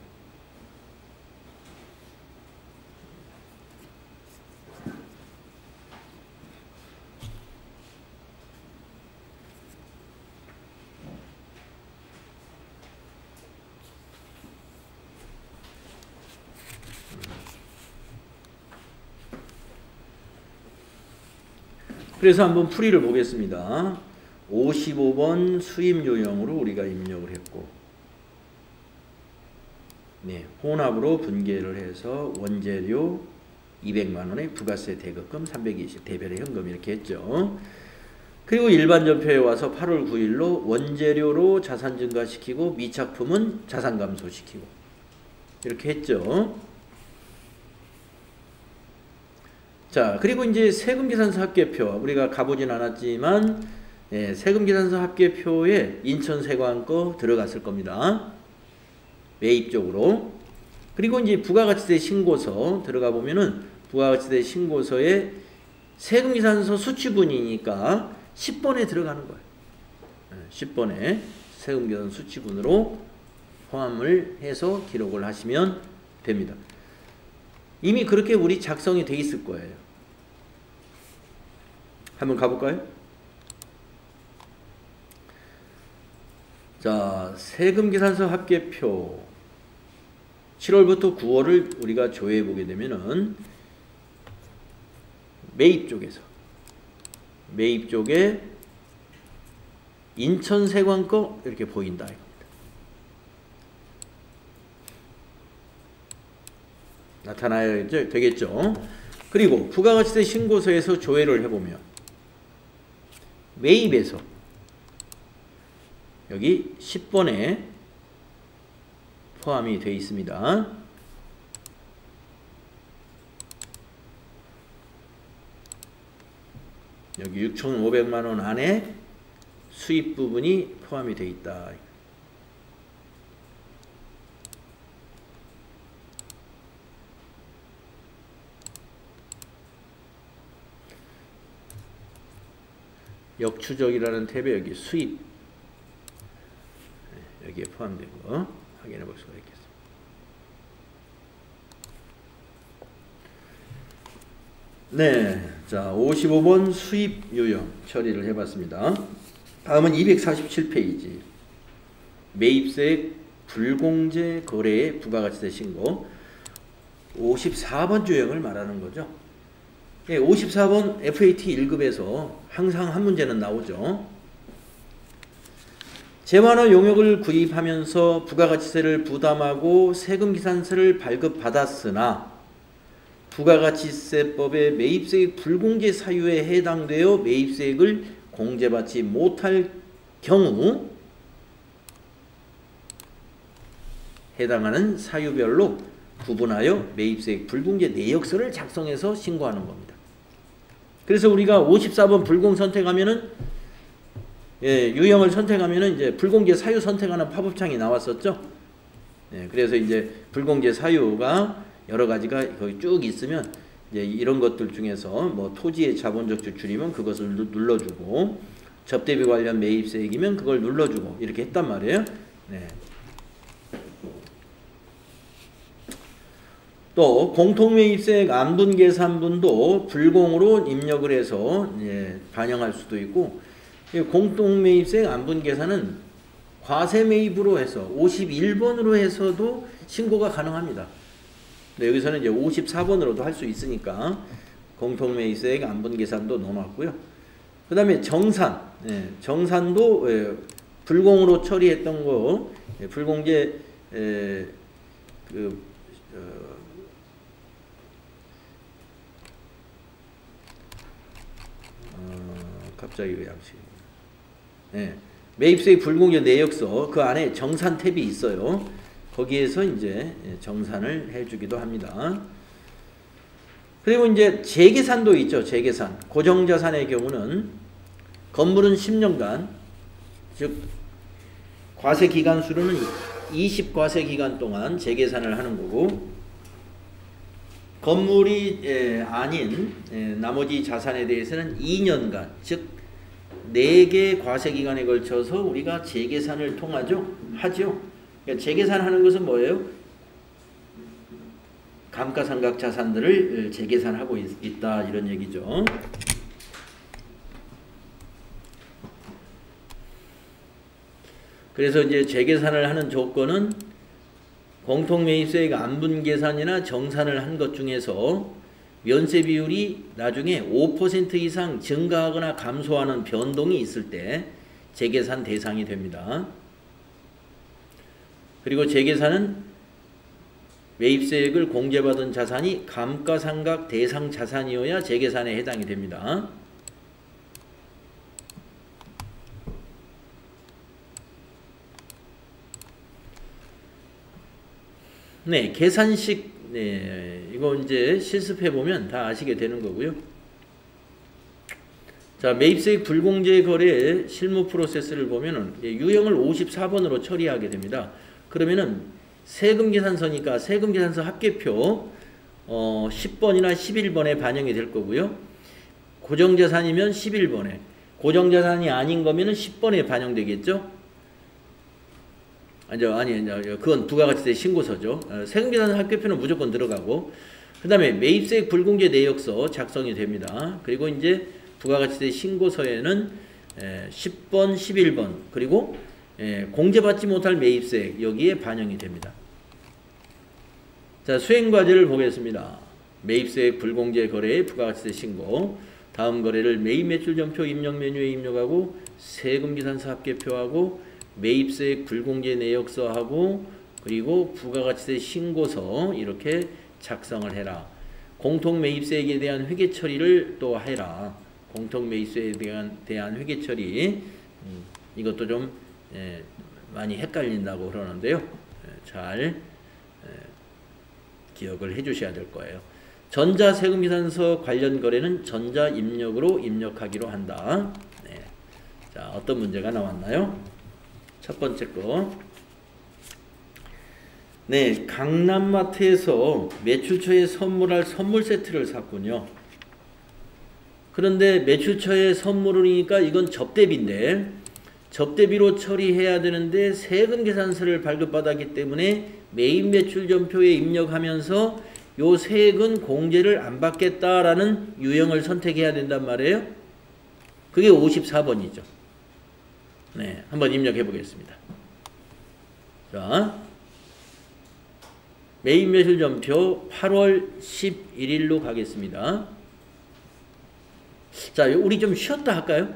그래서 한번 풀이를 보겠습니다. 55번 수입 요령으로 우리가 입력을 했고, 네, 혼합으로 분계를 해서 원재료 200만 원에 부가세 대급금 320, 대별의 현금 이렇게 했죠. 그리고 일반 전표에 와서 8월 9일로 원재료로 자산 증가시키고 미착품은 자산 감소시키고 이렇게 했죠. 자, 그리고 이제 세금계산서 합계표, 우리가 가보진 않았지만 세금계산서 합계표에 인천세관 거 들어갔을 겁니다. 매입 쪽으로. 그리고 이제 부가가치세 신고서 들어가 보면은 부가가치세 신고서에 세금계산서 수취분이니까 10번에 들어가는 거예요. 10번에 세금계산 수취분으로 포함을 해서 기록을 하시면 됩니다. 이미 그렇게 우리 작성이 돼 있을 거예요. 한번 가볼까요? 자, 세금계산서 합계표 7월부터 9월을 우리가 조회해 보게 되면은 매입 쪽에서 매입 쪽에 인천세관 거 이렇게 보인다 이겁니다. 나타나야 되겠죠. 그리고 부가가치세 신고서에서 조회를 해보면 매입에서 여기 10번에 포함이 되어 있습니다. 여기 6,500만 원 안에 수입 부분이 포함이 되어 있다. 역추적이라는 탭에 여기 수입 여기에 포함된 거 확인해 볼 수가 있겠습니다. 네, 자 55번 수입 유형 처리를 해봤습니다. 다음은 247페이지 매입세액 불공제 거래의 부가가치세 신고 54번 유형을 말하는 거죠. 예, 54번 FAT 1급에서 항상 한 문제는 나오죠. 재환원 용역을 구입하면서 부가가치세를 부담하고 세금계산서를 발급받았으나 부가가치세법의 매입세액 불공제 사유에 해당되어 매입세액을 공제받지 못할 경우 해당하는 사유별로 구분하여 매입세액 불공제 내역서를 작성해서 신고하는 겁니다. 그래서 우리가 54번 불공 선택하면은 유형을 선택하면은 이제 불공제 사유 선택하는 팝업창이 나왔었죠. 그래서 이제 불공제 사유가 여러 가지가 거기 쭉 있으면 이제 이런 것들 중에서 뭐 토지의 자본적 지출이면 그것을 눌러주고 접대비 관련 매입세액이면 그걸 눌러주고 이렇게 했단 말이에요. 또 공통매입세액 안분계산분도 불공으로 입력을 해서 반영할 수도 있고, 공통매입세액 안분계산은 과세매입으로 해서 51번으로 해서도 신고가 가능합니다. 여기서는 이제 54번으로도 할 수 있으니까 공통매입세액 안분계산도 넣어놨고요. 그 다음에 정산, 정산도 불공으로 처리했던 거, 불공제 갑자기 왜 양식? 매입세액 불공제 내역서 그 안에 정산 탭이 있어요. 거기에서 이제 정산을 해주기도 합니다. 그리고 이제 재계산도 있죠. 재계산. 고정자산의 경우는 건물은 10년간, 즉 과세기간 수로는 20과세기간 동안 재계산을 하는 거고, 건물이 아닌 나머지 자산에 대해서는 2년간, 즉 4개 과세기간에 걸쳐서 우리가 재계산을 하죠. 그러니까 재계산하는 것은 뭐예요? 감가상각 자산들을 재계산하고 있다 이런 얘기죠. 그래서 이제 재계산을 하는 조건은 공통매입세액 안분계산이나 정산을 한 것 중에서 면세 비율이 나중에 5% 이상 증가하거나 감소하는 변동이 있을 때 재계산 대상이 됩니다. 그리고 재계산은 매입세액을 공제받은 자산이 감가상각 대상 자산이어야 재계산에 해당이 됩니다. 계산식, 이거 이제 실습해 보면 다 아시게 되는 거고요. 자, 매입세액 불공제 거래 실무 프로세스를 보면은 유형을 54번으로 처리하게 됩니다. 그러면은 세금계산서니까 세금계산서 합계표 10번이나 11번에 반영이 될 거고요. 고정자산이면 11번에, 고정자산이 아닌 거면은 10번에 반영되겠죠. 아니, 그건 부가가치세 신고서죠. 세금계산서 합계표는 무조건 들어가고, 그 다음에 매입세액 불공제 내역서 작성이 됩니다. 그리고 이제 부가가치세 신고서에는 10번, 11번, 그리고 공제받지 못할 매입세액 여기에 반영이 됩니다. 자, 수행과제를 보겠습니다. 매입세액 불공제 거래의 부가가치세 신고, 다음 거래를 매입매출점표 입력 메뉴에 입력하고 세금계산서 합계표하고 매입세액 불공제 내역서하고 그리고 부가가치세 신고서 이렇게 작성을 해라. 공통매입세액에 대한 회계처리를 또 해라. 공통매입세액에 대한 회계처리, 이것도 좀 많이 헷갈린다고 그러는데요. 잘 기억을 해 주셔야 될 거예요. 전자세금계산서 관련 거래는 전자입력으로 입력하기로 한다. 자, 어떤 문제가 나왔나요? 첫 번째 거. 강남마트에서 매출처에 선물할 선물 세트를 샀군요. 그런데 매출처에 선물이니까 이건 접대비인데, 접대비로 처리해야 되는데 세금계산서를 발급받았기 때문에 매입매출점표에 입력하면서 요 세액은 공제를 안 받겠다라는 유형을 선택해야 된단 말이에요. 그게 54번이죠. 한번 입력해 보겠습니다. 자, 매입매출점표 8월 11일로 가겠습니다. 자, 우리 좀 쉬었다 할까요?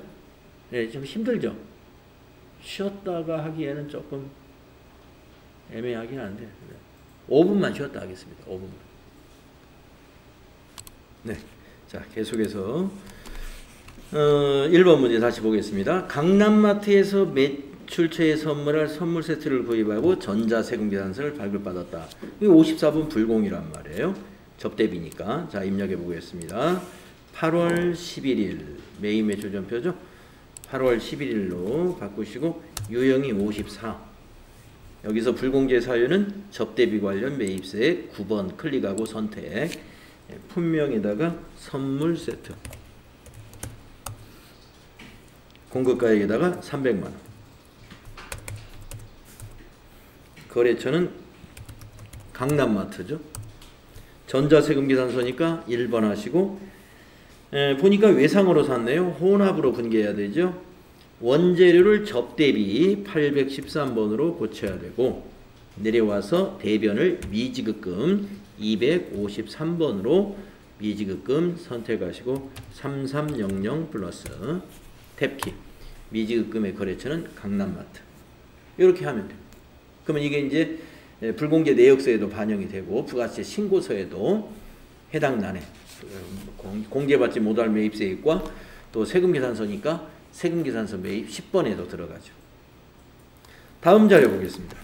좀 힘들죠? 쉬었다가 하기에는 조금 애매하긴 한데 5분만 쉬었다 하겠습니다. 5분만. 자, 계속해서 1번 문제 다시 보겠습니다. 강남마트에서 매출처에 선물할 선물 세트를 구입하고 전자세금계산서를 발급받았다. 이게 54번 불공이란 말이에요. 접대비니까. 자, 입력해 보겠습니다. 8월 11일 매입 매출 전표죠. 8월 11일로 바꾸시고 유형이 54. 여기서 불공제 사유는 접대비 관련 매입세액 9번 클릭하고 선택. 품명에다가 선물 세트. 공급가액에다가 300만원. 거래처는 강남마트죠. 전자세금 계산서니까 1번 하시고, 보니까 외상으로 샀네요. 혼합으로 분개해야 되죠. 원재료를 접대비 813번으로 고쳐야 되고, 내려와서 대변을 미지급금 253번으로 미지급금 선택하시고 3300 플러스 탭키. 미지급금의 거래처는 강남마트. 이렇게 하면 됩니다. 그러면 이게 이제 불공제 내역서에도 반영이 되고 부가세 신고서에도 해당 난해 공제받지 못할 매입세액과 또 세금계산서니까 세금계산서 매입 10번에도 들어가죠. 다음 자료 보겠습니다.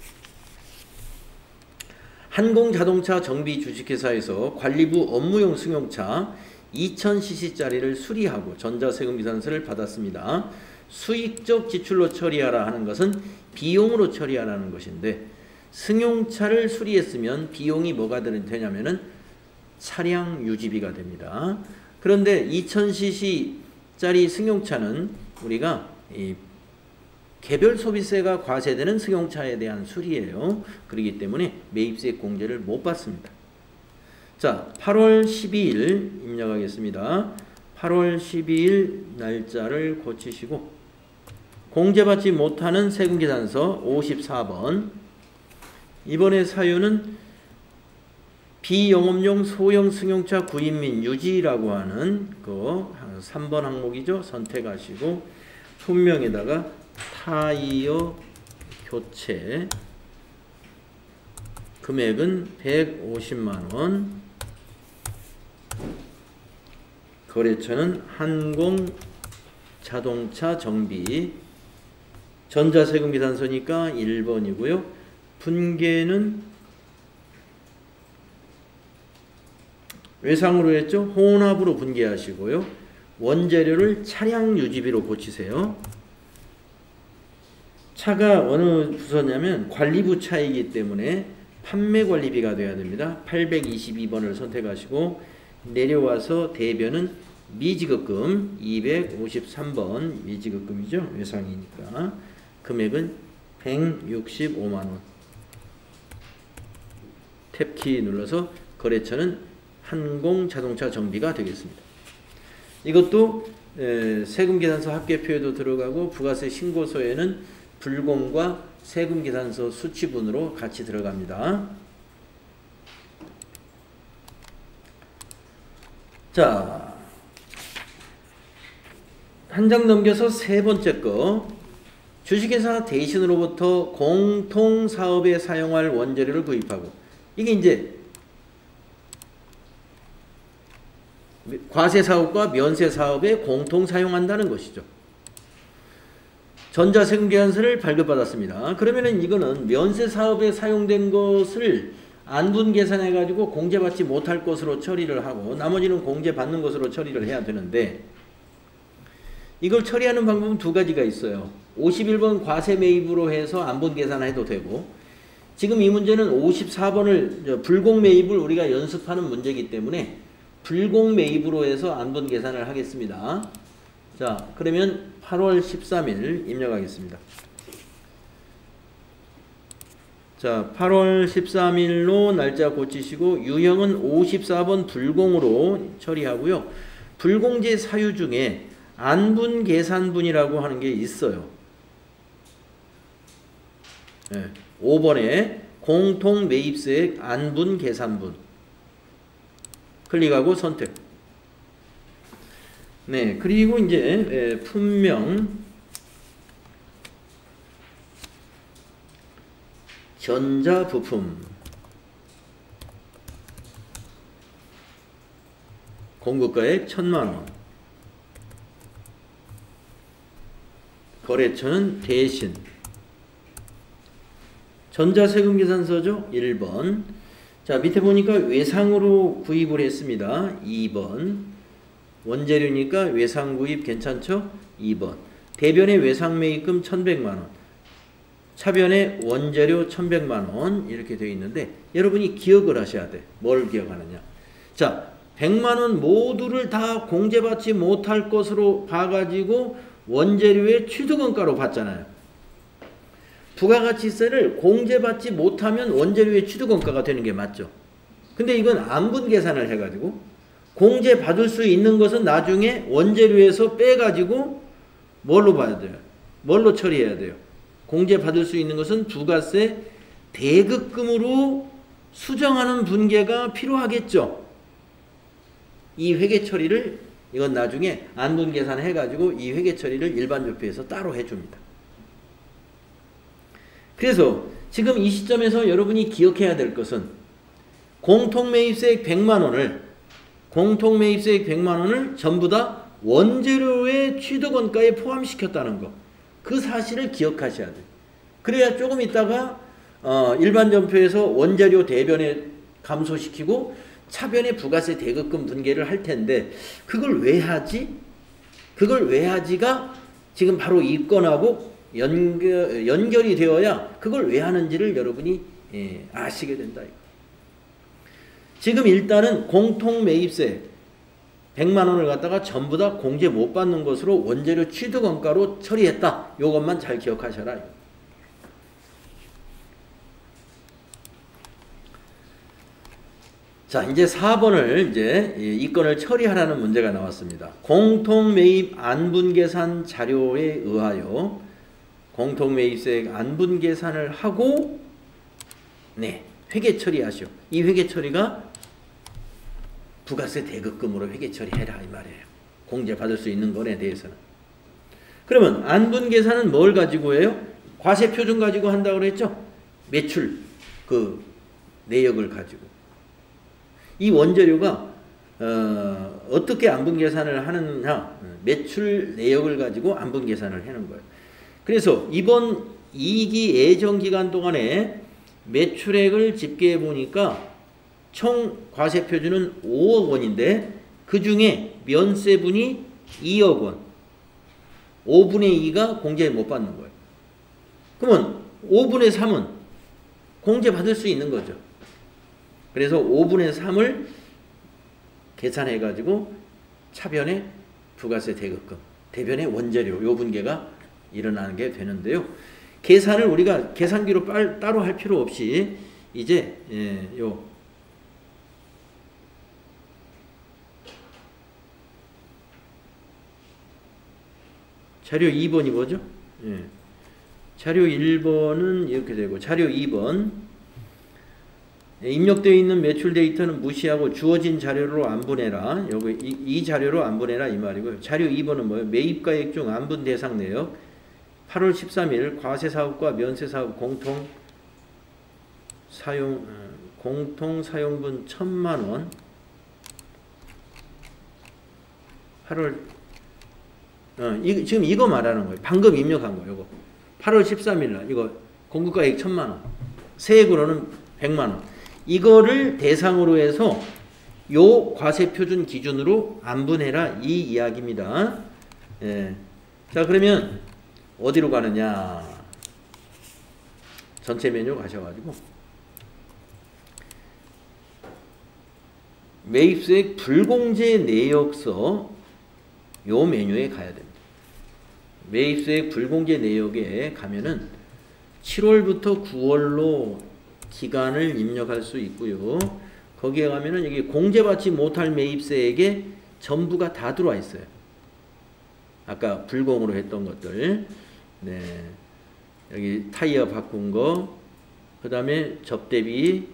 한공자동차 정비 주식회사에서 관리부 업무용 승용차 2000cc짜리를 수리하고 전자세금계산서를 받았습니다. 수익적 지출로 처리하라 하는 것은 비용으로 처리하라는 것인데, 승용차를 수리했으면 비용이 뭐가 되냐면은 차량 유지비가 됩니다. 그런데 2000cc짜리 승용차는 우리가 이 개별 소비세가 과세되는 승용차에 대한 수리예요. 그렇기 때문에 매입세 공제를 못 받습니다. 자, 8월 12일 입력하겠습니다. 8월 12일 날짜를 고치시고 공제받지 못하는 세금계산서 54번. 이번에 사유는 비영업용 소형 승용차 구입 및 유지라고 하는 그 3번 항목이죠. 선택하시고 품명에다가 타이어 교체, 금액은 150만원, 거래처는 한공자동차 정비, 전자세금계산서니까 1번이고요. 분계는 외상으로 했죠. 혼합으로 분계하시고요. 원재료를 차량 유지비로 고치세요. 차가 어느 부서냐면 관리부 차이기 때문에 판매관리비가 돼야 됩니다. 822번을 선택하시고 내려와서 대변은 미지급금 253번 미지급금이죠. 외상이니까. 금액은 165만원. 탭키 눌러서 거래처는 한공자동차 정비가 되겠습니다. 이것도 세금계산서 합계표에도 들어가고 부가세 신고서에는 불공과 세금계산서 수치분으로 같이 들어갑니다. 자, 한 장 넘겨서 세 번째 거. 주식회사 대신으로부터 공통사업에 사용할 원재료를 구입하고, 이게 이제 과세사업과 면세사업에 공통 사용한다는 것이죠. 전자세금계산서를 발급받았습니다. 그러면은 이거는 면세사업에 사용된 것을 안분계산해 가지고 공제받지 못할 것으로 처리를 하고 나머지는 공제받는 것으로 처리를 해야 되는데, 이걸 처리하는 방법은 두 가지가 있어요. 51번 과세 매입으로 해서 안분계산해도 되고, 지금 이 문제는 54번을 불공 매입을 우리가 연습하는 문제이기 때문에 불공 매입으로 해서 안분 계산을 하겠습니다. 자, 그러면 8월 13일 입력하겠습니다. 자, 8월 13일로 날짜 고치시고 유형은 54번 불공으로 처리하고요. 불공제 사유 중에 안분 계산분이라고 하는 게 있어요. 네, 5번에 공통 매입세액 안분 계산분 클릭하고 선택. 네, 그리고 이제 품명 전자부품 공급가액 1000만원, 거래처는 대신, 전자세금계산서죠. 1번. 자, 밑에 보니까 외상으로 구입을 했습니다. 2번. 원재료니까 외상구입 괜찮죠? 2번. 대변의 외상매입금 1100만원. 차변의 원재료 1100만원. 이렇게 되어 있는데 여러분이 기억을 하셔야 돼. 뭘 기억하느냐. 자, 100만원 모두를 다 공제받지 못할 것으로 봐가지고 원재료의 취득원가로 봤잖아요. 부가가치세를 공제받지 못하면 원재료의 취득원가가 되는 게 맞죠. 근데 이건 안분 계산을 해가지고 공제받을 수 있는 것은 나중에 원재료에서 빼가지고 뭘로 봐야 돼요? 뭘로 처리해야 돼요? 공제받을 수 있는 것은 부가세 대급금으로 수정하는 분계가 필요하겠죠. 이 회계 처리를 이건 나중에 안분 계산해가지고 이 회계 처리를 일반조표에서 따로 해줍니다. 그래서 지금 이 시점에서 여러분이 기억해야 될 것은 공통매입세액 100만원을 전부 다 원재료의 취득원가에 포함시켰다는 거. 그 사실을 기억하셔야 돼요. 그래야 조금 있다가 일반전표에서 원재료 대변에 감소시키고 차변에 부가세 대급금 분계를 할 텐데 그걸 왜 하지? 그걸 왜 하지가 지금 바로 이 건하고 연결이 되어야 그걸 왜 하는지를 여러분이 아시게 된다. 지금 일단은 공통매입세 100만원을 갖다가 전부 다 공제 못 받는 것으로 원재료 취득원가로 처리했다. 이것만 잘 기억하셔라. 자, 이제 4번을 이제 이 건을 처리하라는 문제가 나왔습니다. 공통매입 안분계산 자료에 의하여 공통매입세액 안분계산을 하고 회계 처리하시오. 이 회계 처리가 부가세 대급금으로 회계 처리해라 이 말이에요. 공제받을 수 있는 거에 대해서는. 그러면 안분계산은 뭘 가지고 해요? 과세표준 가지고 한다고 그랬죠? 매출 그 내역을 가지고. 이 원재료가 어떻게 안분계산을 하느냐, 매출 내역을 가지고 안분계산을 하는 거예요. 그래서 이번 2기 예정기간 동안에 매출액을 집계해 보니까 총 과세표준은 5억 원인데 그 중에 면세분이 2억 원, 5분의 2가 공제 못 받는 거예요. 그러면 5분의 3은 공제 받을 수 있는 거죠. 그래서 5분의 3을 계산해 가지고 차변의 부가세 대급금, 대변의 원재료 요 분계가 일어나는 게 되는데요. 계산을 우리가 계산기로 따로 할 필요 없이 이제 요 자료 2번이 뭐죠? 자료 1번은 이렇게 되고 자료 2번 입력되어 있는 매출 데이터는 무시하고 주어진 자료로 안분해라. 여기 이 자료로 안분해라 이 말이고요. 자료 2번은 뭐예요? 매입가액 중 안분 대상 내역 8월 13일 과세사업과 면세사업 공통 사용분 1000만원 8월 지금 이거 말하는 거예요. 방금 입력한 거 이거 8월 13일 날 이거 공급가액 1000만원 세액으로는 100만원 이거를 대상으로 해서 요 과세표준 기준으로 안분해라 이 이야기입니다. 자 그러면 어디로 가느냐 전체 메뉴 가셔가지고 매입세액 불공제 내역서 요 메뉴에 가야 됩니다. 매입세액 불공제 내역에 가면은 7월부터 9월로 기간을 입력할 수 있고요. 거기에 가면은 여기 공제받지 못할 매입세액에 전부가 다 들어와 있어요. 아까 불공으로 했던 것들. 여기 타이어 바꾼 거, 그 다음에 접대비,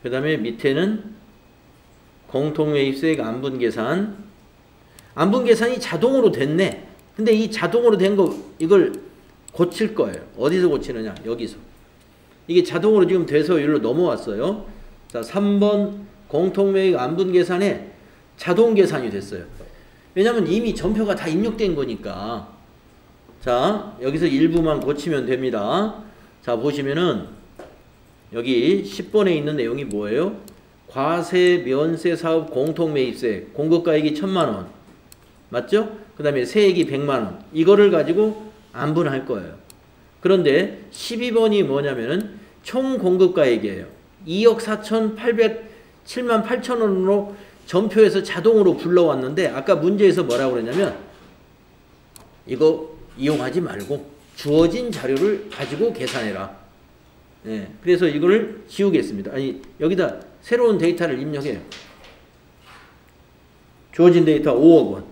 그 다음에 밑에는 공통매입세액 안분계산. 안분계산이 자동으로 됐네. 근데 이 자동으로 된 거 이걸 고칠 거예요. 어디서 고치느냐? 여기서. 이게 자동으로 지금 돼서 여기로 넘어왔어요. 자, 3번 공통매입 안분계산에 자동 계산이 됐어요. 왜냐면 이미 전표가 다 입력된 거니까. 자, 여기서 일부만 고치면 됩니다. 자, 보시면은 여기 10번에 있는 내용이 뭐예요? 과세 면세 사업 공통 매입세 공급가액이 1,000만 원. 맞죠? 그 다음에 세액이 100만 원. 이거를 가지고 안분할 거예요. 그런데 12번이 뭐냐면은 총 공급가액이에요. 2억 4,807만 8천 원으로 전표에서 자동으로 불러왔는데 아까 문제에서 뭐라고 그랬냐면 이거 이용하지 말고 주어진 자료를 가지고 계산해라. 네, 그래서 이거를 지우겠습니다. 아니 여기다 새로운 데이터를 입력해요. 주어진 데이터 5억 원.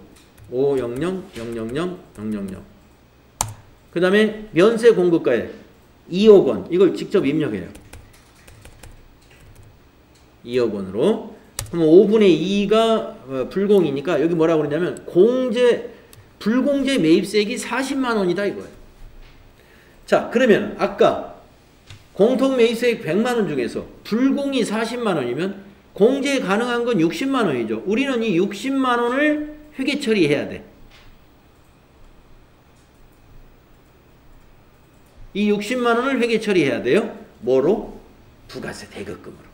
500 000 000. 그 다음에 면세 공급가액 2억 원. 이걸 직접 입력해요. 2억 원으로. 그럼 5분의 2가 불공이니까 여기 뭐라고 그러냐면 불공제 매입세액이 40만 원이다 이거예요. 자, 그러면 아까 공통 매입세액 100만 원 중에서 불공이 40만 원이면 공제 가능한 건 60만 원이죠. 우리는 이 60만 원을 회계 처리해야 돼. 이 60만 원을 회계 처리해야 돼요. 뭐로? 부가세 대급금으로.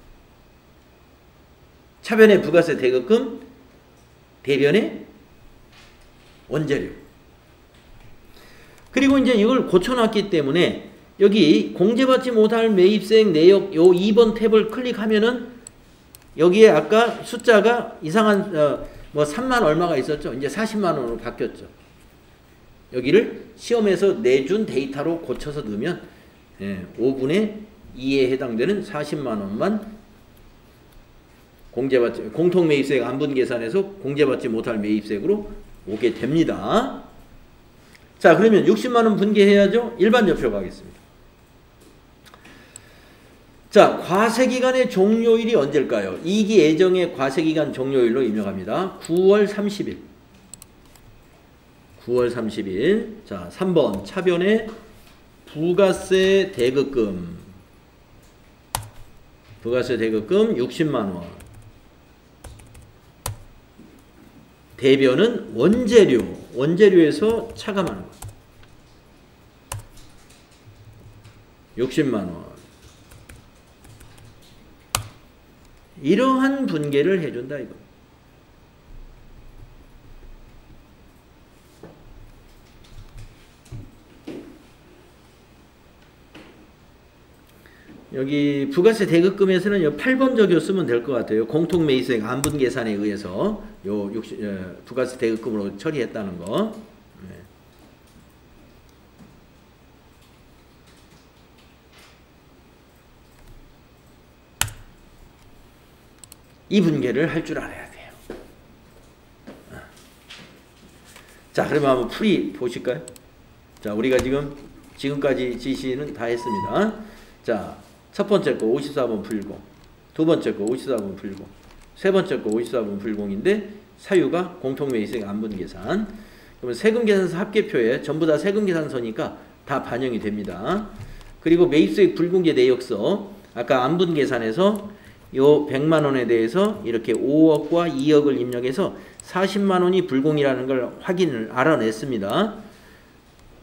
차변의 부가세 대급금, 대변의 원재료. 그리고 이제 이걸 고쳐놨기 때문에 여기 공제받지 못할 매입세액 내역 요 2번 탭을 클릭하면은 여기에 아까 숫자가 이상한 뭐 3만 얼마가 있었죠. 이제 40만 원으로 바뀌었죠. 여기를 시험에서 내준 데이터로 고쳐서 넣으면 5분의 2에 해당되는 40만 원만 공통 매입세액 안분 계산에서 공제받지 못할 매입세액으로 오게 됩니다. 자, 그러면 60만 원 분개해야죠. 일반 접표 가겠습니다. 자, 과세기간의 종료일이 언제일까요? 2기 예정의 과세기간 종료일로 입력합니다. 9월 30일. 9월 30일. 자, 3번 차변의 부가세 대급금. 부가세 대급금 60만 원. 대변은 원재료. 원재료에서 차감하는 거. 60만 원. 이러한 분개를 해준다 이거. 여기 부가세 대급금에서는 8번 적용 쓰면 될 것 같아요. 공통매입세액 안분 계산에 의해서 부가세 대급금으로 처리했다는 거. 네. 이 분개를 할 줄 알아야 돼요. 자, 그러면 한번 풀이 보실까요? 자, 우리가 지금까지 지시는 다 했습니다. 자, 첫 번째 거 54번 풀고, 두 번째 거 54번 풀고, 세 번째 거 54번 풀공인데 사유가 공통매입세액 안분 계산. 그러면 세금계산서 합계표에 전부 다 세금계산서니까 다 반영이 됩니다. 그리고 매입세액 불공제 내역서 아까 안분 계산에서 요 100만 원에 대해서 이렇게 5억과 2억을 입력해서 40만 원이 불공이라는 걸 알아냈습니다.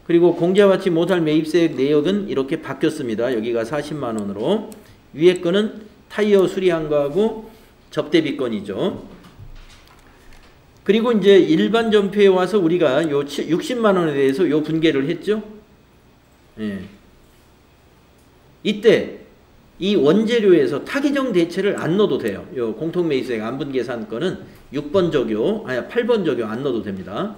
그리고 공제받지 못할 매입세액 내역은 이렇게 바뀌었습니다. 여기가 40만 원으로. 위에 거는 타이어 수리한 거하고 접대비 건이죠. 그리고 이제 일반 전표에 와서 우리가 요 60만 원에 대해서 요 분개를 했죠. 예. 이때 이 원재료에서 타기정 대체를 안 넣어도 돼요. 요 공통매입세액 안분 계산 건은 6번 적용, 8번 적용 안 넣어도 됩니다.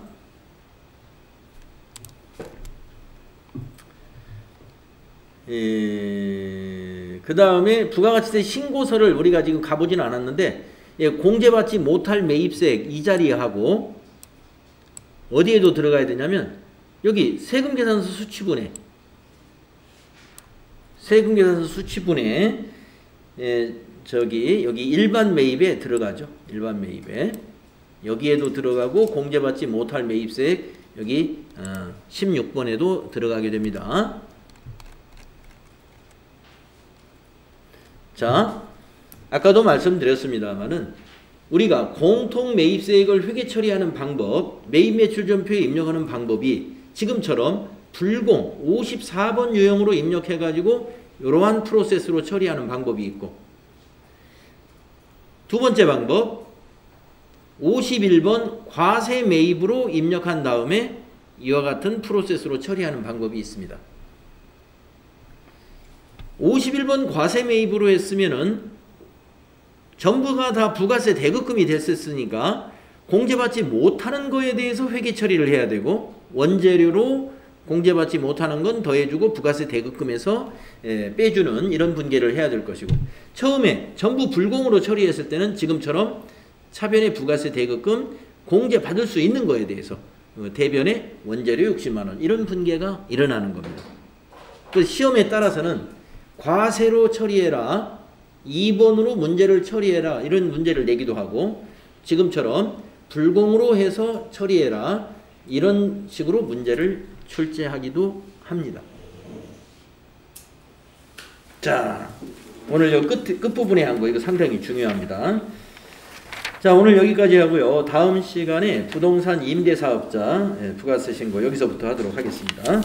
그 다음에 부가가치세 신고서를 우리가 지금 가보지는 않았는데 공제받지 못할 매입세액 이 자리에 하고 어디에도 들어가야 되냐면 여기 세금계산서 수취분에 여기 일반 매입에 들어가죠. 일반 매입에 여기에도 들어가고 공제받지 못할 매입세액 여기 16번에도 들어가게 됩니다. 자, 아까도 말씀드렸습니다만은 우리가 공통 매입세액을 회계 처리하는 방법, 매입매출전표에 입력하는 방법이 지금처럼 불공 54번 유형으로 입력해가지고 이러한 프로세스로 처리하는 방법이 있고 두 번째 방법 51번 과세 매입으로 입력한 다음에 이와 같은 프로세스로 처리하는 방법이 있습니다. 51번 과세 매입으로 했으면은 전부가 다 부가세 대급금이 됐었으니까 공제받지 못하는 거에 대해서 회계 처리를 해야 되고 원재료로 공제받지 못하는 건 더해주고 부가세 대급금에서 빼주는 이런 분계를 해야 될 것이고 처음에 전부 불공으로 처리했을 때는 지금처럼 차변의 부가세 대급금 공제받을 수 있는 거에 대해서 대변의 원재료 60만원 이런 분계가 일어나는 겁니다. 그 시험에 따라서는 과세로 처리해라 2번으로 문제를 처리해라 이런 문제를 내기도 하고 지금처럼 불공으로 해서 처리해라 이런 식으로 문제를 출제하기도 합니다. 자, 오늘 요 끝부분에 한 거 이거 상당히 중요합니다. 자, 오늘 여기까지 하고요. 다음 시간에 부동산 임대사업자 부가세 신고 여기서부터 하도록 하겠습니다.